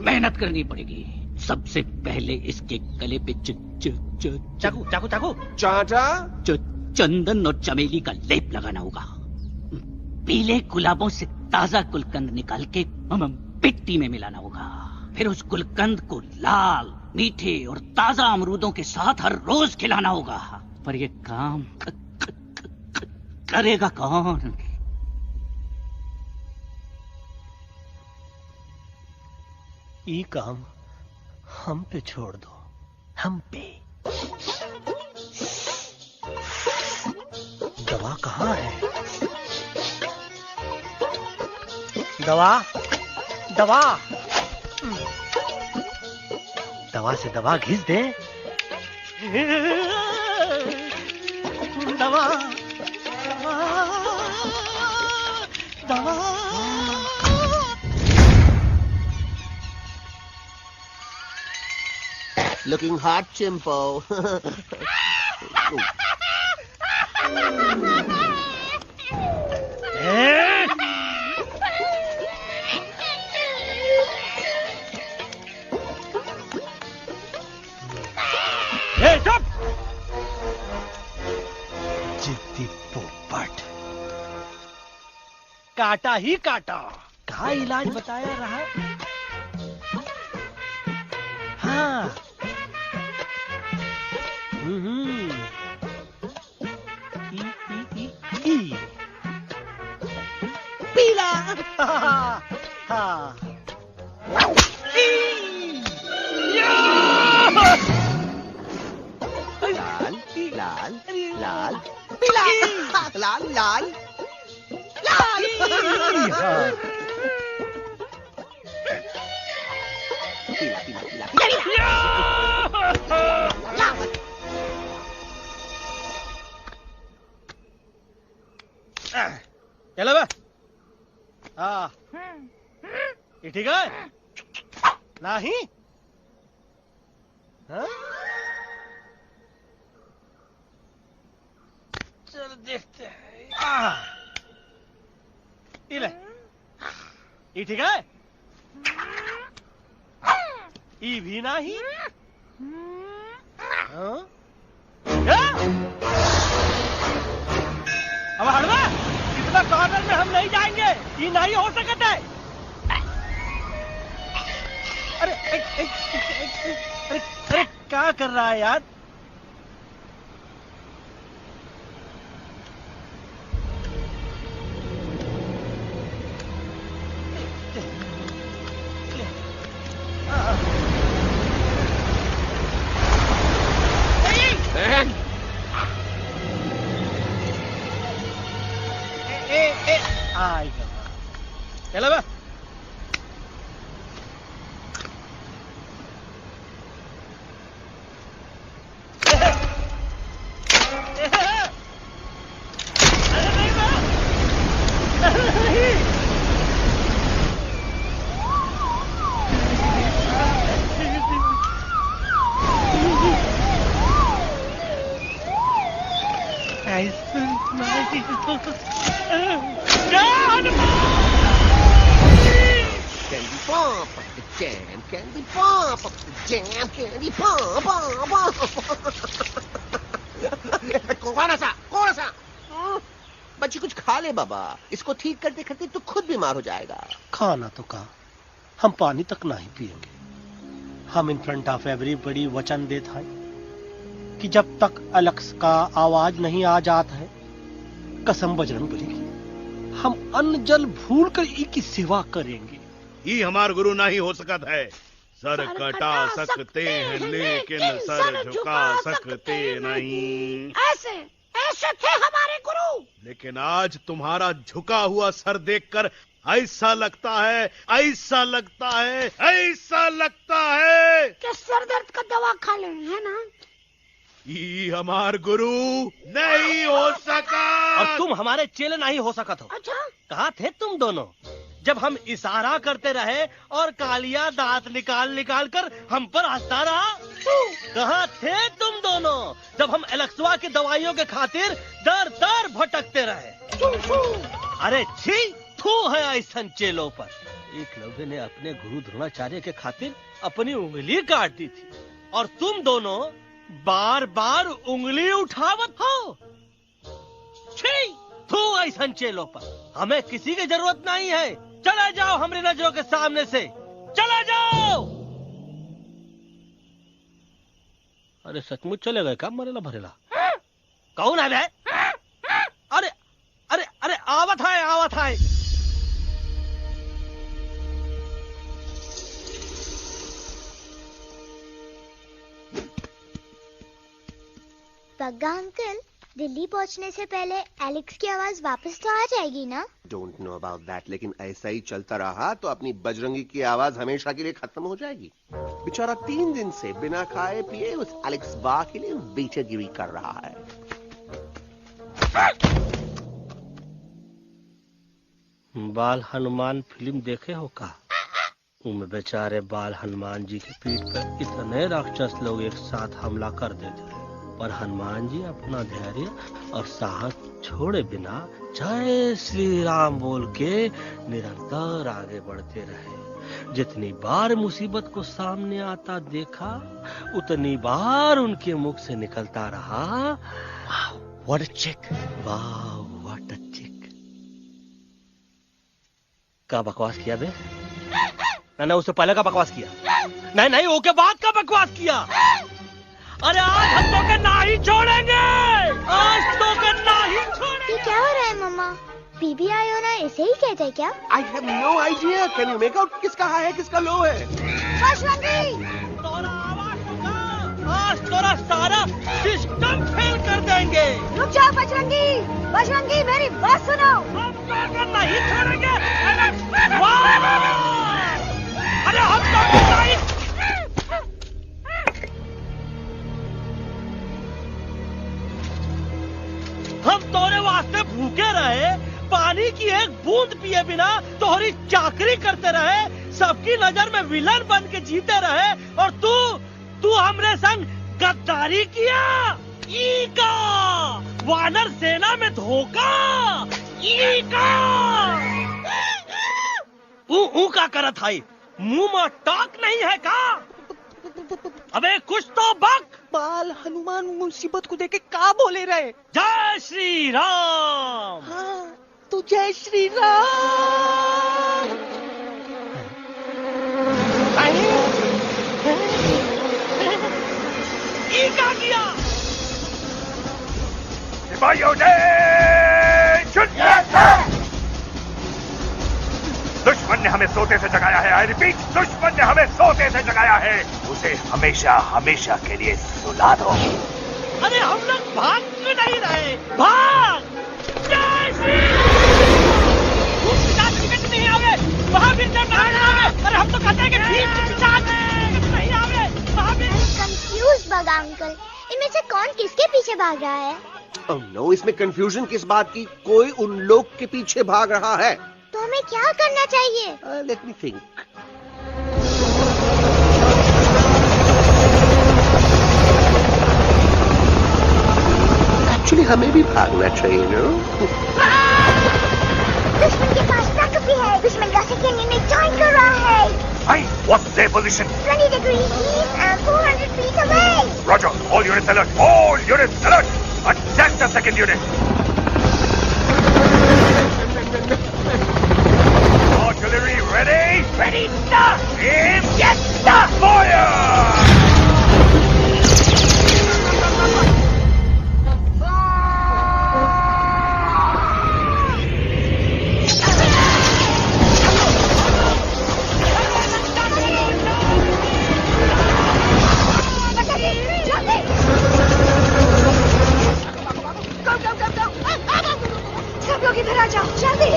मेहनत करनी पड़ेगी। सबसे पहले इसके गले पे चाकू चाकू चाकू चाटा, चंदन और चमेली का लेप लगाना होगा। पीले गुलाबों से ताजा गुलकंद निकाल के मिट्टी में मिलाना होगा। फिर उस गुलकंद को लाल, मीठे और ताजा अमरूदों के साथ हर रोज खिलाना होगा। पर ये काम करेगा कौन? ये काम हम पे छोड़ दो, हम पे। दवा कहाँ है? दवा, दवा, दवा से दवा घिस दे। दवा, दवा। Looking hot, Chimpo. चुप! जिद्दी पोपट, काटा ही काटा। कहा इलाज बताया रहा? हाँ। पीला। हाँ। लाल, लाल, लाल, पीला, लाल, लाल, लाल। पीला, पीला, पीला। चलो बे। हाँ, ये ठीक है? नहीं? हाँ? चलो देखते हैं। ये ले, ये ठीक है? ये भी नहीं? हाँ? अब हड़वा, इतना कॉर्नर में हम नहीं जाएंगे, ये नहीं हो सकता है। अरे अरे क्या कर रहा है यार? आएगा। चलो बा। Candy pop up the jam, candy pop up the jam, candy pop up. कौन सा? बच्ची कुछ खा ले बाबा, इसको ठीक करते करते तो खुद बीमार हो जाएगा। खाना तो कहा, हम पानी तक नहीं पिएंगे। हम इन फ्रंट ऑफ एवरीबॉडी वचन देते हैं कि जब तक एलेक्स का आवाज नहीं आ जाता है, कसम बजरंग बली की, हम अन्न जल भूल कर की सेवा करेंगे। ये हमार गुरु नहीं हो सकता है। सर कटा सकते हैं लेकिन सर झुका सकते नहीं। ऐसे ऐसे थे हमारे गुरु। लेकिन आज तुम्हारा झुका हुआ सर देखकर ऐसा लगता है कि सर दर्द का दवा खा ले, है ना? ये हमार गुरु नहीं हो सका। और तुम हमारे चेले नहीं हो सका तो। अच्छा, कहाँ थे तुम दोनों जब हम इशारा करते रहे और कालिया दांत निकाल कर हम पर हंसता रहा? कहाँ थे तुम दोनों जब हम एलेक्सवा की दवाइयों के खातिर दर दर भटकते रहे? अरे छी, थू है ऐसा चेलों पर। एकलव्य ने अपने गुरु द्रोणाचार्य के खातिर अपनी उंगली काट दी थी और तुम दोनों बार बार उंगली उठावत हो। छी, थू ऐसा चेलों पर। हमें किसी की जरूरत नहीं है। चले जाओ हमारी नजरों के सामने से, चले जाओ। अरे सचमुच चले गए क्या? मरेला भरेला कौन है बे? अरे अरे अरे आवत है। बग्गा अंकल, दिल्ली पहुंचने से पहले एलेक्स की आवाज वापस तो आ जाएगी ना? डोंट नो अबाउट दैट, लेकिन ऐसा ही चलता रहा तो अपनी बजरंगी की आवाज हमेशा के लिए खत्म हो जाएगी। बेचारा 3 दिन से बिना खाए पिए उस एलेक्स बा के लिए बेचैगिरी कर रहा है। बाल हनुमान फिल्म देखे हो का? उनमें बेचारे बाल हनुमान जी की पीठ पर इतने राक्षस लोग एक साथ हमला कर देते हैं, पर हनुमान जी अपना धैर्य और साहस छोड़े बिना जय श्री राम बोल के निरंतर आगे बढ़ते रहे। जितनी बार मुसीबत को सामने आता देखा, उतनी बार उनके मुख से निकलता रहा, व्हाट अ चिक, वाह व्हाट अ चिक। क्या बकवास किया बे? मैंने उससे पहले का बकवास किया? नहीं, वो के बाद का बकवास किया। अरे आज हम तो के नहीं छोड़ेंगे, आज तो के नहीं छोड़ेंगे। ये क्या हो रहा है मम्मा? बीबी आई हो ना, ऐसे ही कहते हैं क्या? I have no idea. Can you make out किसका हाई है किसका लो है? बजरंगी! तोरा आवाज सुना, आज तोरा सारा सिस्टम फेल कर देंगे। रुक जाओ बजरंगी, मेरी बात सुनो। हम तो के नहीं छोड़ेंगे। अरे हम तो के नहीं। हम तोरे वास्ते भूखे रहे, पानी की एक बूंद पिए बिना तोहरी चाकरी करते रहे, सबकी नजर में विलन बन के जीते रहे, और तू हमरे संग गद्दारी किया। ईका वानर सेना में धोखा। ईका ऊ का करत हाई, मुंह में टाक नहीं है का? अबे कुछ तो बक। बाल हनुमान मुसीबत को देखे का बोले रहे? जय श्री राम। हाँ, तो जय श्री राम। ये क्या किया? सिपाहियों ने दुश्मन ने हमें सोते से जगाया है। आई रिपीट, दुश्मन ने हमें सोते से जगाया है। उसे हमेशा हमेशा के लिए सुला दो। अरे हम लोग भाग क्यों नहीं रहे? भाग! जय श्री राम। नहीं आवे, महावीर जब नहीं आवे। अरे हम तो कहते हैं कि नहीं आवे, महावीर। कंफ्यूज बगा अंकल, इनमें से कौन किसके पीछे भाग रहा है? Oh no, इसमें कंफ्यूजन किस बात की? कोई उन लोग के पीछे भाग रहा है। तो हमें क्या करना चाहिए? Let me think. एक्चुअली हमें भी भागना चाहिए नो। दुश्मन के पास बैकअप भी है। दुश्मन का सेकेंड यूनिट ज्वाइन कर रहा है। Hey, what's their position? 20 degrees east and 400 feet away. Roger. All units alert. All units alert. Attack the second unit. Artillery ready? Ready, start! Aim! Yes, start! Fire! सब लोग इधर आ जाओ, जल्दी।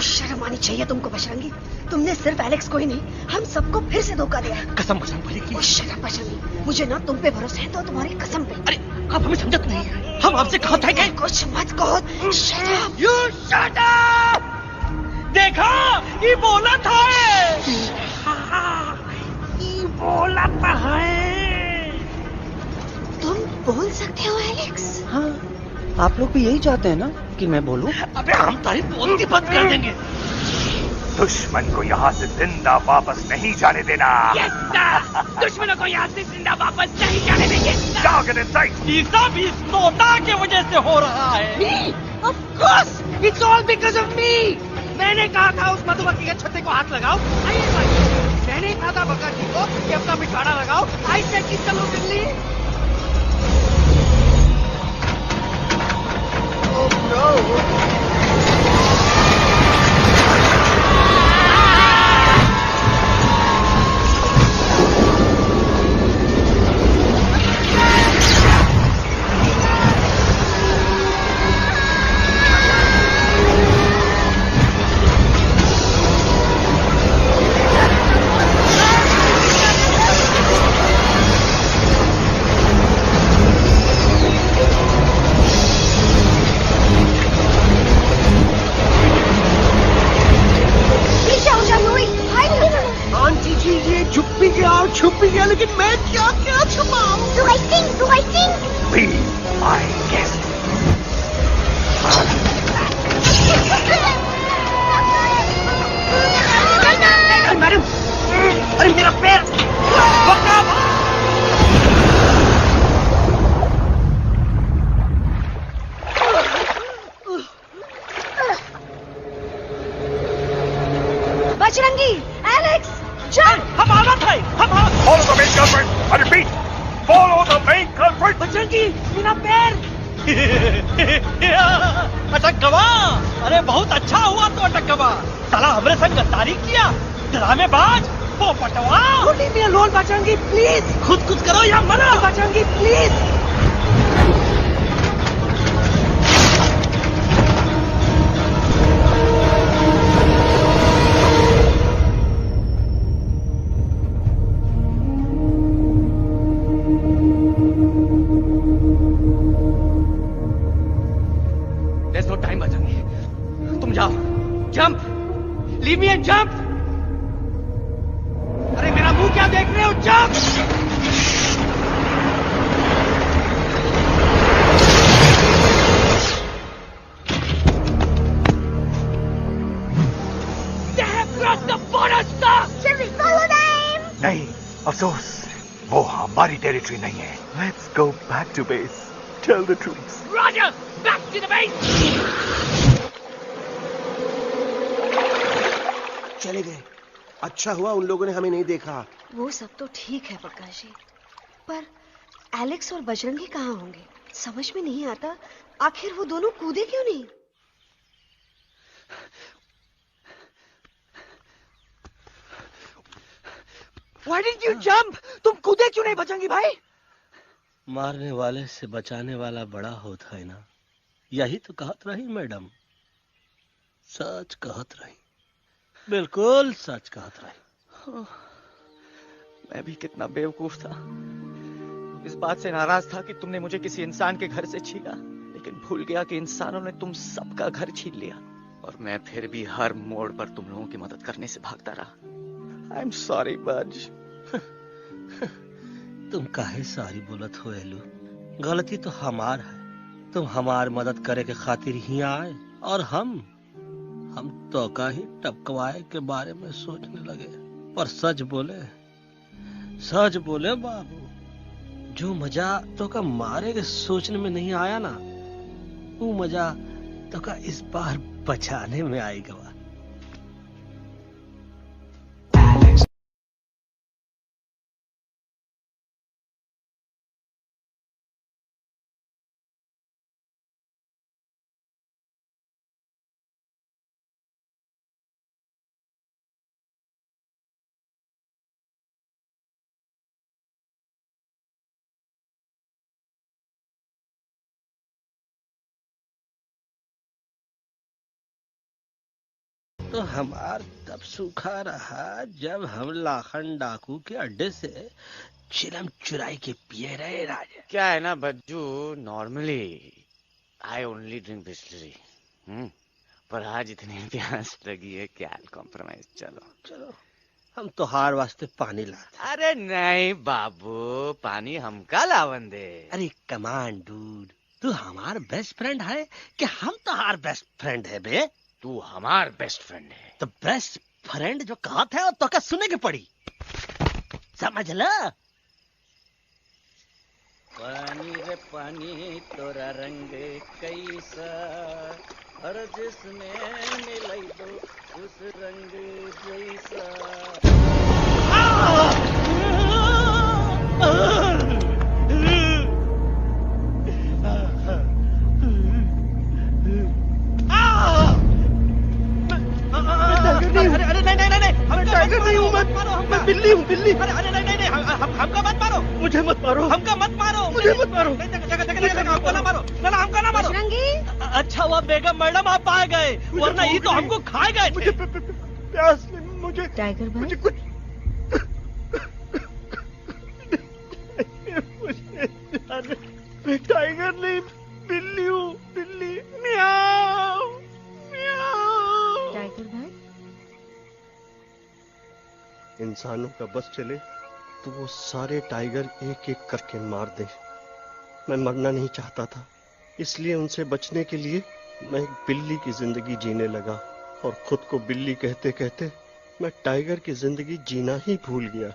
शर्म आनी चाहिए तुमको बजरंगी। तुमने सिर्फ एलेक्स को ही नहीं, हम सबको फिर से धोखा दिया है। कसम बजरंगी की। शर्म बजरंगी, मुझे ना तुम पे भरोसा है तो तुम्हारी कसम पे। अरे आप हमें समझते नहीं, हम आपसे कहा था कि कुछ मत कहो। Shut up! You shut up! देखा, ये बोला था। ये बोला था। तुम बोल सकते हो एलेक्स? हाँ, आप लोग भी यही चाहते हैं ना कि मैं बोलूं? अबे हम तारी बोलती बंद कर देंगे। दुश्मन को यहाँ से जिंदा वापस नहीं जाने देना। दुश्मनों को यहाँ से जिंदा वापस नहीं जाने देंगे। Target in sight. ये सब इस तोता की वजह से हो रहा है। Me? Of course! It's all because of me! मैंने कहा था उस मधुमक्खी के छत्ते को हाथ लगाओ। आइए भाई, मैंने कहा था बका जी को कि अपना पिछवाड़ा लगाओ। आई सेड कि चलो दिल्ली। Oh no! छुप भी गया, लेकिन मैं क्या क्या छुपाऊं? Do I think? Be my guest. Madam, अरे मेरा पैर! Bajrangi, Alex, jump! हम आना था, Follow the main culprit. I repeat, follow the main culprit. Bajrangi, मेरा पैर! अटक गवा। अरे बहुत अच्छा हुआ तो अटक गवा। साला हमरे संग गद्दारी किया, ड्रामेबाज, पोपटवा। Leave me alone, Bajrangi, please. खुद करो या मरो। Bajrangi, please. There's no time, Bajrangi. तुम जाओ, jump, leave me and jump। अरे मेरा मुंह क्या देख रहे हो, jump. They have crossed the border, sir. Shall we follow them? नहीं, अफसोस, वो हमारी टेरिटरी नहीं है। Let's go back to base. Tell the troops. Roger, back to the base. चले गए। अच्छा हुआ उन लोगों ने हमें नहीं देखा। वो सब तो ठीक है प्रकाश जी, पर एलेक्स और बजरंगी कहाँ होंगे? समझ में नहीं आता, आखिर वो दोनों कूदे क्यों नहीं? Why didn't you jump? तुम कूदे क्यों नहीं बजरंगी भाई? मारने वाले से बचाने वाला बड़ा होता है ना, यही तो कहत रही मैडम। सच कहत रही, बिल्कुल सच कहत रही। मैं भी कितना बेवकूफ था। इस बात से नाराज था कि तुमने मुझे किसी इंसान के घर से छीना, लेकिन भूल गया कि इंसानों ने तुम सबका घर छीन लिया और मैं फिर भी हर मोड़ पर तुम लोगों की मदद करने से भागता रहा। आई एम सॉरी बज। तुम काहे सारी बोलत हो एलू? गलती तो हमार है। तुम हमार मदद करे के खातिर ही आए और हम तो का ही टपकवाए के बारे में सोचने लगे। पर सच बोले बाबू, जो मजा तो का मारे के सोचने में नहीं आया ना, वो मजा तो का इस बार बचाने में आएगा। तो हमार तब सूखा रहा जब हम लाखन डाकू के अड्डे से चिलम चुराई के पिए रहे राजा। क्या है ना Bajju, normally I only drink Bisleri, पर आज इतनी प्यास लगी है क्या कॉम्प्रोमाइज। चलो हम तो हार वास्ते पानी ला। अरे नहीं बाबू, पानी हमका लावन दे। अरे कमान डूड, तू हमार बेस्ट फ्रेंड है कि हम तो हार बेस्ट फ्रेंड है बे? तू हमार बेस्ट फ्रेंड है। तो बेस्ट फ्रेंड जो कहा था तो क्या सुने की पड़ी, समझ ला। पानी रे पानी तोरा रंग कैसा, हर जिसमें मिलाई दो उस रंग जैसा। अरे नहीं, मैं टाइगर नहीं हूँ, मैं बिल्ली हूँ, बिल्ली। अरे नहीं, हमका मत मारो, मुझे मत मारो, हमका मत मारो, मुझे मत मारो, हमको ना मारो, ना हमका ना मारो। अच्छा हुआ बेगम मैडम आप आ गए, वरना ये तो हमको खा गए। मुझे प्यास नहीं, मुझे टाइगर भाई, मुझे कुछ मैं टाइगर नहीं, बिल्ली हूँ, बिल्ली। म्याऊ म्याऊ। टाइगर भाई, इंसानों का बस चले तो वो सारे टाइगर एक एक करके मार दे। मैं मरना नहीं चाहता था, इसलिए उनसे बचने के लिए मैं एक बिल्ली की जिंदगी जीने लगा और खुद को बिल्ली कहते कहते मैं टाइगर की जिंदगी जीना ही भूल गया।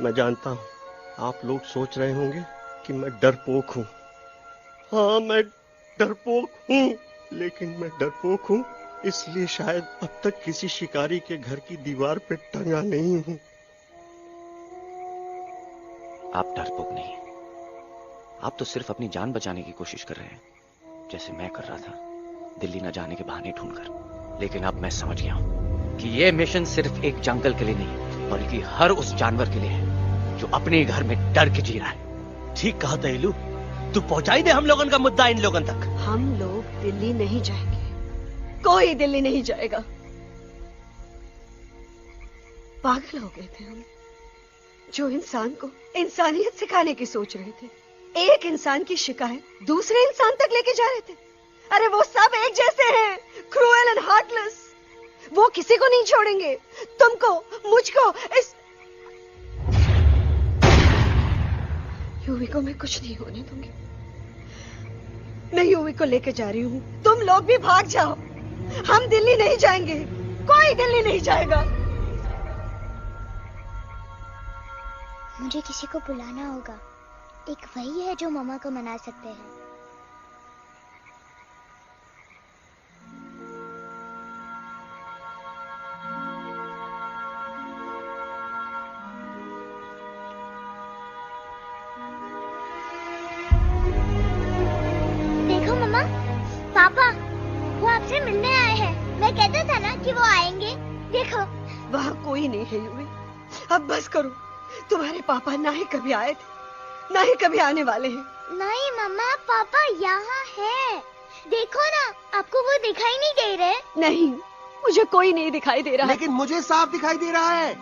मैं जानता हूँ आप लोग सोच रहे होंगे कि मैं डरपोक हूँ। हाँ, मैं डरपोक हूँ, लेकिन मैं डरपोक हूँ इसलिए शायद अब तक किसी शिकारी के घर की दीवार पे टंगा नहीं हूँ। आप डरपोक नहीं, आप तो सिर्फ अपनी जान बचाने की कोशिश कर रहे हैं, जैसे मैं कर रहा था दिल्ली न जाने के बहाने ढूंढकर। लेकिन अब मैं समझ गया हूं कि यह मिशन सिर्फ एक जंगल के लिए नहीं, बल्कि हर उस जानवर के लिए है जो अपने घर में डर के जी रहा है। ठीक कहा तैलू, तू पहुंचाई दे हम लोगन का मुद्दा इन लोगन तक। हम लोग दिल्ली नहीं जाएंगे, कोई दिल्ली नहीं जाएगा। पागल हो गए थे हम, जो इंसान को इंसानियत सिखाने की सोच रहे थे, एक इंसान की शिकायत दूसरे इंसान तक लेके जा रहे थे। अरे वो सब एक जैसे हैं, क्रूएल एंड हार्टलेस। वो किसी को नहीं छोड़ेंगे, तुमको, मुझको, इस यूवी को मैं कुछ नहीं होने दूंगी। मैं यूवी को लेके जा रही हूँ, तुम लोग भी भाग जाओ। हम दिल्ली नहीं जाएंगे, कोई दिल्ली नहीं जाएगा। मुझे किसी को बुलाना होगा, एक वही है जो मम्मा को मना सकते हैं। वहाँ कोई नहीं है यूवी। अब बस करो। तुम्हारे पापा ना ही कभी आए थे, ना ही कभी आने वाले हैं। नहीं मम्मा, पापा यहाँ है। देखो ना, आपको वो दिखाई नहीं दे रहे? नहीं, मुझे कोई नहीं दिखाई दे रहा। लेकिन मुझे साफ दिखाई दे रहा है।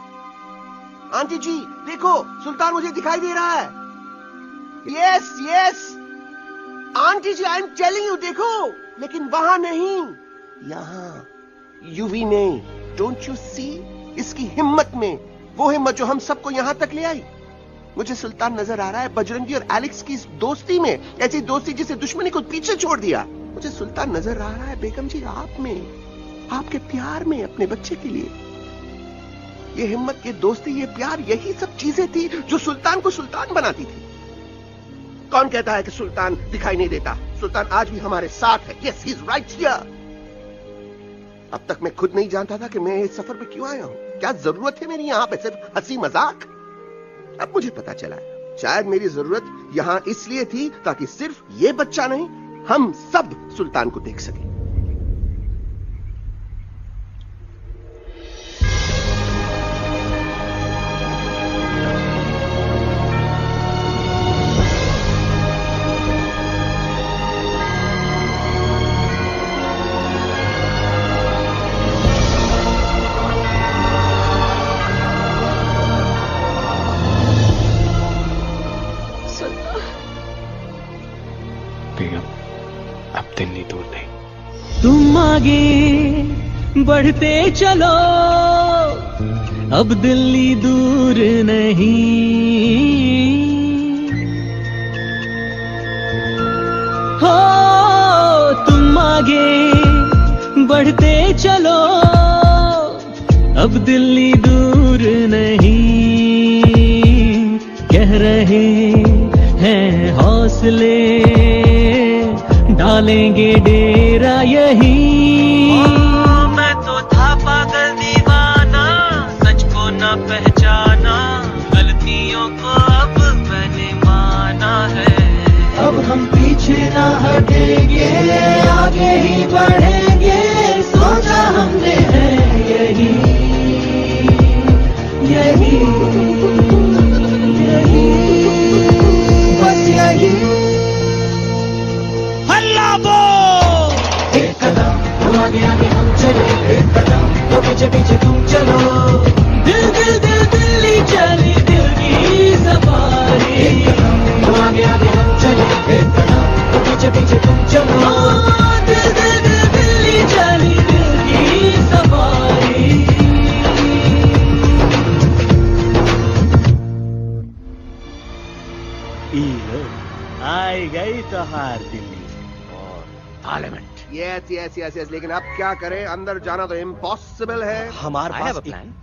आंटी जी देखो, सुल्तान मुझे दिखाई दे रहा है। Yes yes aunty ji, I am telling you, देखो। लेकिन वहां नहीं, यहाँ यूवी में। Don't you see? इसकी हिम्मत में, वो हिम्मत जो हम सबको यहाँ तक ले आई। मुझे सुल्तान नजर आ रहा है बजरंगी और एलेक्स की इस दोस्ती में, ऐसी दोस्ती जिसे दुश्मनी को पीछे छोड़ दिया। मुझे सुल्तान नजर आ रहा है बेगम जी आप में, आपके प्यार में अपने बच्चे के लिए। ये हिम्मत, ये दोस्ती, ये प्यार, यही सब चीजें थी जो सुल्तान को सुल्तान बनाती थी। कौन कहता है कि सुल्तान दिखाई नहीं देता? सुल्तान आज भी हमारे साथ है। Yes, he is right here. अब तक मैं खुद नहीं जानता था कि मैं इस सफर पे क्यों आया हूं। क्या जरूरत है मेरी यहाँ पे सिर्फ हंसी मजाक? अब मुझे पता चला, शायद मेरी जरूरत यहाँ इसलिए थी ताकि सिर्फ ये बच्चा नहीं, हम सब सुल्तान को देख सकें। तुम आगे बढ़ते चलो, अब दिल्ली दूर नहीं। हो तुम आगे बढ़ते चलो, अब दिल्ली दूर नहीं। कह रहे हैं हौसले, डालेंगे डेरा यही। मैं तो था पागल दीवाना, सच को न पहचाना, गलतियों को अब मैंने माना है। अब हम पीछे ना हटेंगे, आगे ही बढ़ेंगे, सोचा हमने है यही यही यही, बस यही। हल्ला बोल! एक कदम तो आगे आगे हम चले, एक कदम तो पीछे पीछे तुम चलो। दिल दिल दिल दिल्ली चली, दिल की सवारी। एक कदम तो आगे आगे हम चले, एक कदम तो पीछे पीछे तुम चलो। दिल दिल दिल दिल्ली चली, दिल की सवारी। आई गई तो हार दिल्ली और parliament. Yes yes yes yes, लेकिन अब क्या करें? अंदर जाना तो इम्पॉसिबल है। हमारे पास प्लान।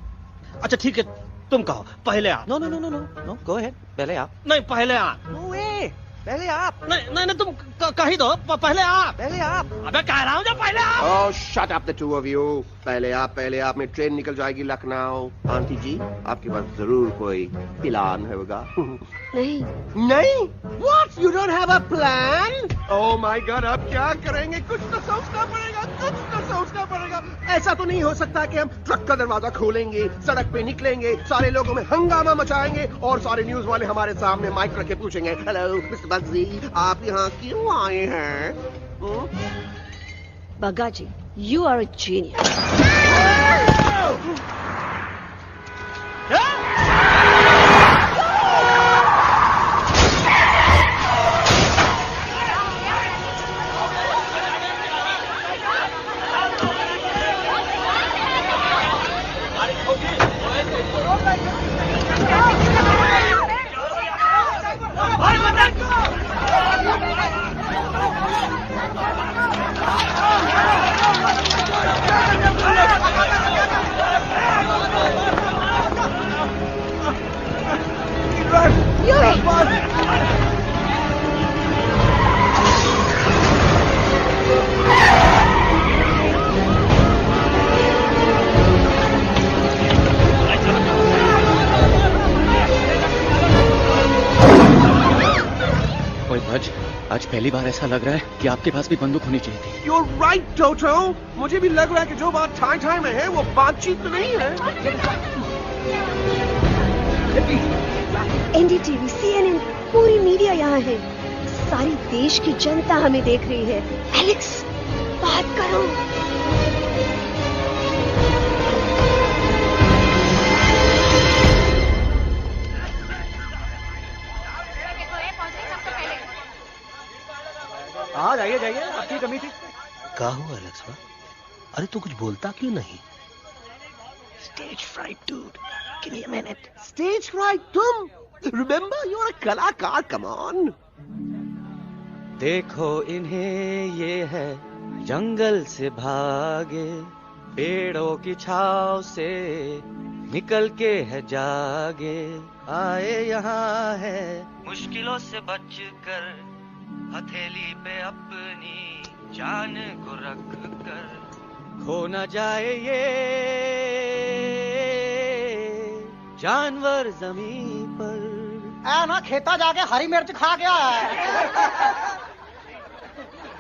अच्छा ठीक है, तुम कहो, पहले आप। No no no no no no, go ahead, पहले आप। नहीं पहले आप। नो वे, पहले आप। नहीं नहीं नहीं, तुम कही दो, पहले आप। पहले आप। अबे कह रहा हूँ जब पहले आप। Oh shut up the two of you. पहले आप में ट्रेन निकल जाएगी लखनऊ। आंटी जी आपके पास जरूर कोई प्लान होगा। नहीं नहीं? What? You don't have a plan? Oh my God, अब क्या करेंगे? कुछ तो सोचना पड़ेगा, कुछ तो सोचना पड़ेगा। ऐसा तो नहीं हो सकता कि हम ट्रक का दरवाजा खोलेंगे, सड़क पे निकलेंगे, सारे लोगों में हंगामा मचाएंगे और सारे न्यूज वाले हमारे सामने माइक रख के पूछेंगे, हेलो मिस्टर बग्जी, आप यहाँ क्यों आए हैं? बग्गा जी, you are a genius. भज, आज पहली बार ऐसा लग रहा है कि आपके पास भी बंदूक होनी चाहिए थी। You're right, टोटो। मुझे भी लग रहा है कि जो बात ठाई ठाई में है वो बातचीत में नहीं है। एनडीटीवी, सीएनएन, पूरी मीडिया यहाँ है। सारी देश की जनता हमें देख रही है। एलेक्स, बात करो। हाँ जाइए जाइए, आपकी कमी थी। क्या हुआ एलेक्स? अरे तू कुछ बोलता क्यों नहीं? Stage fright, dude. Give me a minute. Stage fright, तुम? Remember, you're a कलाकार. Come on. देखो इन्हें, ये है जंगल से भागे, पेड़ों की छाव से निकल के है जागे, आए यहाँ है मुश्किलों से बचकर, हथेली पे अपनी जान को रख कर, खो न जाए ये जानवर जमीन पर। ना खेता जाके हरी मिर्च खा गया है।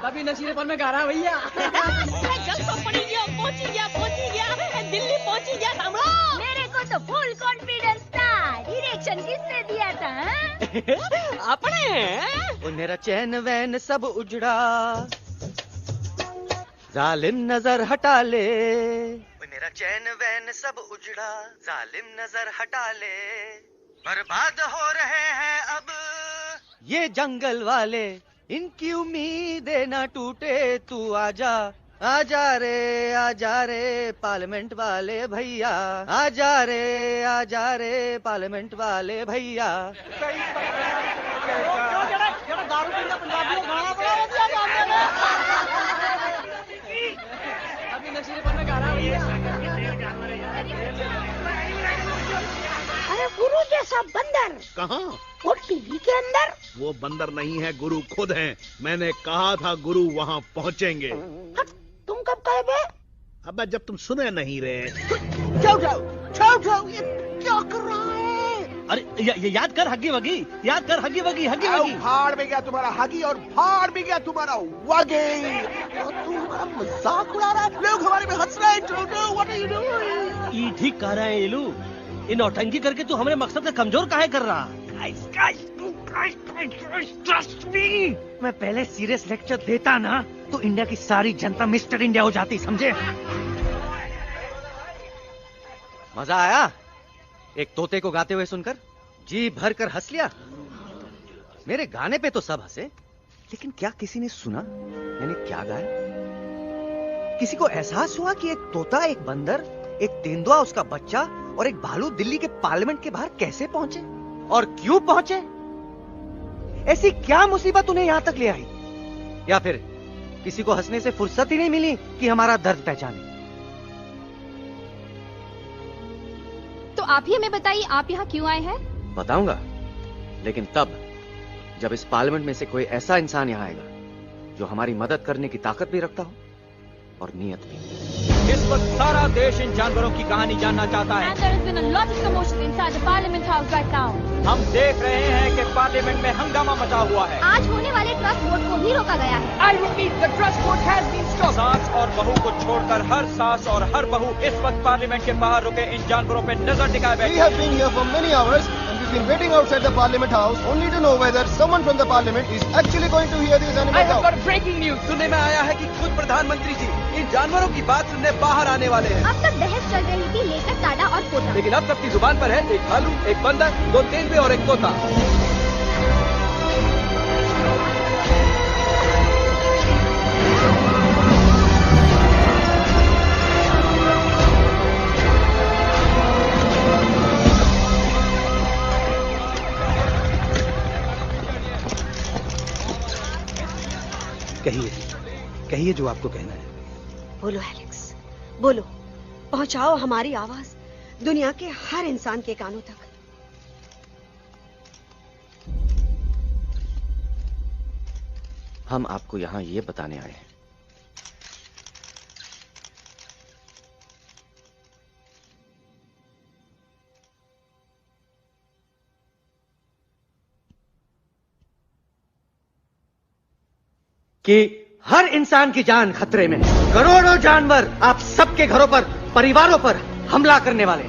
कभी नशीलेपन में गा रहा भैया। पहुंची गया, दिल्ली पहुंची गया सामने। मेरे को तो फुल कॉन्फिडेंस था। डायरेक्शन किसने दिया था? अपने। मेरा चैन वैन सब उजड़ा, जालिम नजर हटा ले। मेरा चैन वैन सब उजड़ा, जालिम नजर हटा ले। बर्बाद हो रहे हैं अब ये जंगल वाले, इनकी उम्मीदें ना टूटे, तू आजा आजा रे पार्लियामेंट वाले भैया, आजा रे पार्लियामेंट वाले भैया। अभी नशीलेपन में गा रहा भैया। अरे गुरु जैसा बंदर कहाँ? वो टीवी के अंदर। वो बंदर नहीं है, गुरु खुद हैं। मैंने कहा था गुरु वहाँ पहुँचेंगे। तुम कब कहे बे? अबे जब तुम सुने नहीं रहे। छोड़ो, ये क्या कर रहा है? अरे याद कर हगी वगी, याद कर हगी वगी, हगी वगी। भाड़ में गया तुम्हारा हगी और भाड़ में गया तुम्हारा वगी। और तू हमारा मजाक उड़ा रहा है, लोग हमारे में हंस रहे हैं। टोटो, व्हाट आर यू डूइंग? ये ठीक कह रहे हैं इलू। इन नौटंकी करके तू हमारे मकसद का कमजोर काहे कर रहा? ट्रस्ट मी, मैं पहले सीरियस लेक्चर देता ना तो इंडिया की सारी जनता मिस्टर इंडिया हो जाती, समझे? मजा आया एक तोते को गाते हुए सुनकर? जी भर कर हंस लिया। मेरे गाने पे तो सब हंसे, लेकिन क्या किसी ने सुना मैंने क्या गाया? किसी को एहसास हुआ कि एक तोता, एक बंदर, एक तेंदुआ, उसका बच्चा और एक भालू दिल्ली के पार्लियामेंट के बाहर कैसे पहुंचे और क्यों पहुंचे? ऐसी क्या मुसीबत उन्हें यहां तक ले आई? या फिर किसी को हंसने से फुर्सत ही नहीं मिली कि हमारा दर्द पहचाने? तो आप ही हमें बताइए, आप यहाँ क्यों आए हैं? बताऊंगा, लेकिन तब जब इस पार्लियामेंट में से कोई ऐसा इंसान यहाँ आएगा जो हमारी मदद करने की ताकत भी रखता हो और नीयत भी। इस वक्त सारा देश इन जानवरों की कहानी जानना चाहता है। And there has been a lot of commotion inside the Parliament House right now. हम देख रहे हैं कि पार्लियामेंट में हंगामा मचा हुआ है। आज होने वाले ट्रस्ट वोट को भी रोका गया है। I repeat, the trust vote has been stopped. सास और बहू को छोड़कर हर सास और हर बहू इस वक्त पार्लियामेंट के बाहर रुके इन जानवरों पे नजर टिकाए बैठे। We have been here for many hours and we've been waiting outside the Parliament House only to know whether someone from the Parliament is actually going to hear these animals out. I have got breaking news. सुनने में आया है कि खुद प्रधानमंत्री जी इन जानवरों की बात सुनने बाहर आने वाले हैं। अब तक बहस चल रही थी लेकर टाडा और पोता, लेकिन अब सबकी जुबान पर है एक भालू, एक बंदर, 2 तेंदुए और एक तोता। कहिए जो आपको कहना है। बोलो एलेक्स, बोलो। पहुंचाओ हमारी आवाज दुनिया के हर इंसान के कानों तक। हम आपको यहां ये बताने आए हैं कि हर इंसान की जान खतरे में, करोड़ों जानवर आप सबके घरों पर, परिवारों पर हमला करने वाले।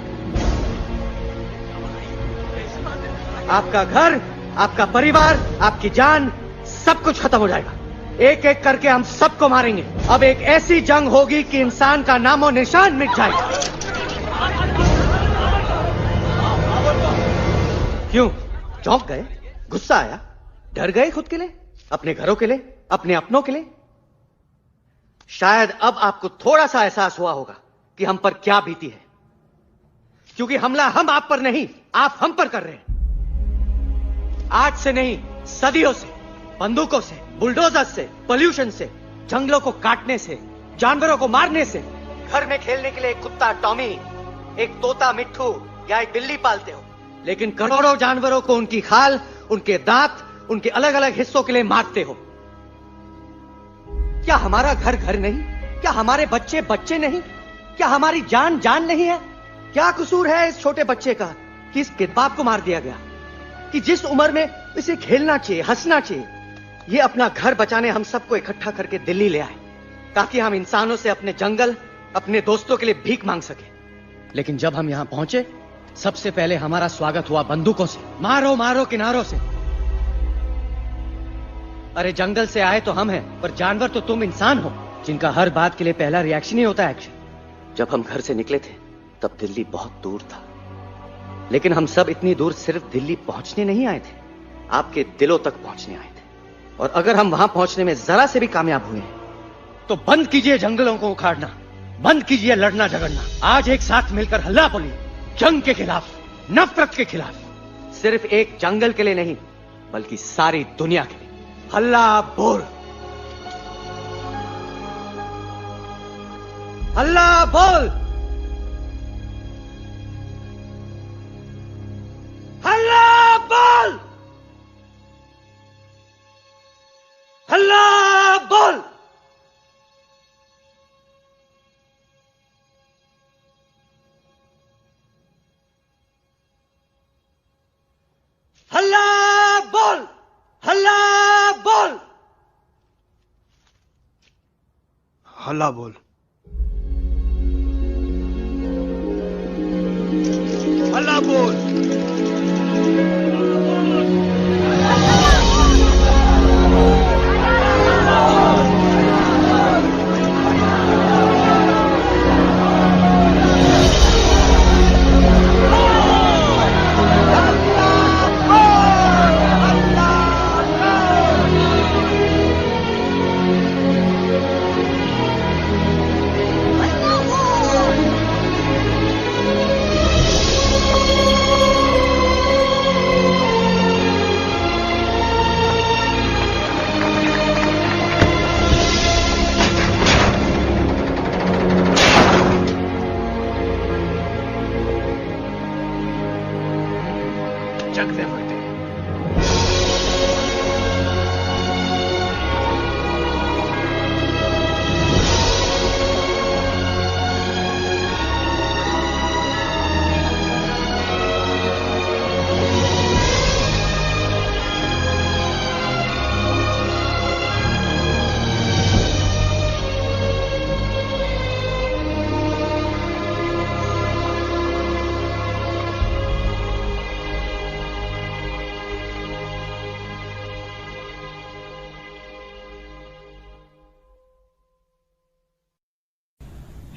आपका घर, आपका परिवार, आपकी जान, सब कुछ खत्म हो जाएगा। एक एक करके हम सबको मारेंगे। अब एक ऐसी जंग होगी कि इंसान का नामो निशान मिट जाएगा। क्यों चौंक गए? गुस्सा आया? डर गए खुद के लिए, अपने घरों के लिए, अपने अपनों के लिए? शायद अब आपको थोड़ा सा एहसास हुआ होगा कि हम पर क्या बीती है, क्योंकि हमला हम आप पर नहीं, आप हम पर कर रहे हैं। आज से नहीं, सदियों से, बंदूकों से, बुलडोजर से, पोल्यूशन से, जंगलों को काटने से, जानवरों को मारने से। घर में खेलने के लिए एक कुत्ता टॉमी, एक तोता मिट्ठू या एक बिल्ली पालते हो, लेकिन करोड़ों जानवरों को उनकी खाल, उनके दांत, उनके अलग अलग हिस्सों के लिए मारते हो। क्या हमारा घर घर नहीं? क्या हमारे बच्चे बच्चे नहीं? क्या हमारी जान जान नहीं है? क्या कसूर है इस छोटे बच्चे का कि इस बाप को मार दिया गया, कि जिस उम्र में इसे खेलना चाहिए, हंसना चाहिए। ये अपना घर बचाने हम सबको इकट्ठा करके दिल्ली ले आए ताकि हम इंसानों से अपने जंगल, अपने दोस्तों के लिए भीख मांग सके। लेकिन जब हम यहां पहुंचे, सबसे पहले हमारा स्वागत हुआ बंदूकों से। मारो मारो किनारों से। अरे जंगल से आए तो हम हैं, पर जानवर तो तुम इंसान हो, जिनका हर बात के लिए पहला रिएक्शन ही होता है एक्शन। जब हम घर से निकले थे तब दिल्ली बहुत दूर था, लेकिन हम सब इतनी दूर सिर्फ दिल्ली पहुंचने नहीं आए थे, आपके दिलों तक पहुंचने आए थे। और अगर हम वहां पहुंचने में जरा से भी कामयाब हुए तो बंद कीजिए जंगलों को उखाड़ना, बंद कीजिए लड़ना झगड़ना। आज एक साथ मिलकर हल्ला बोलिए, जंग के खिलाफ, नफरत के खिलाफ। सिर्फ एक जंगल के लिए नहीं, बल्कि सारी दुनिया के लिए। हल्ला बोल, हल्ला बोल, हल्ला बोल, हल्ला बोल। हल्ला बोल, हल्ला बोल, हल्ला बोल, हल्ला बोल। जगते मरते हैं।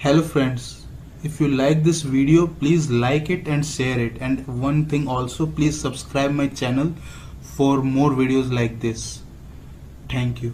Hello friends, if you like this video, please like it and share it, and one thing also, please subscribe my channel for more videos like this. Thank you.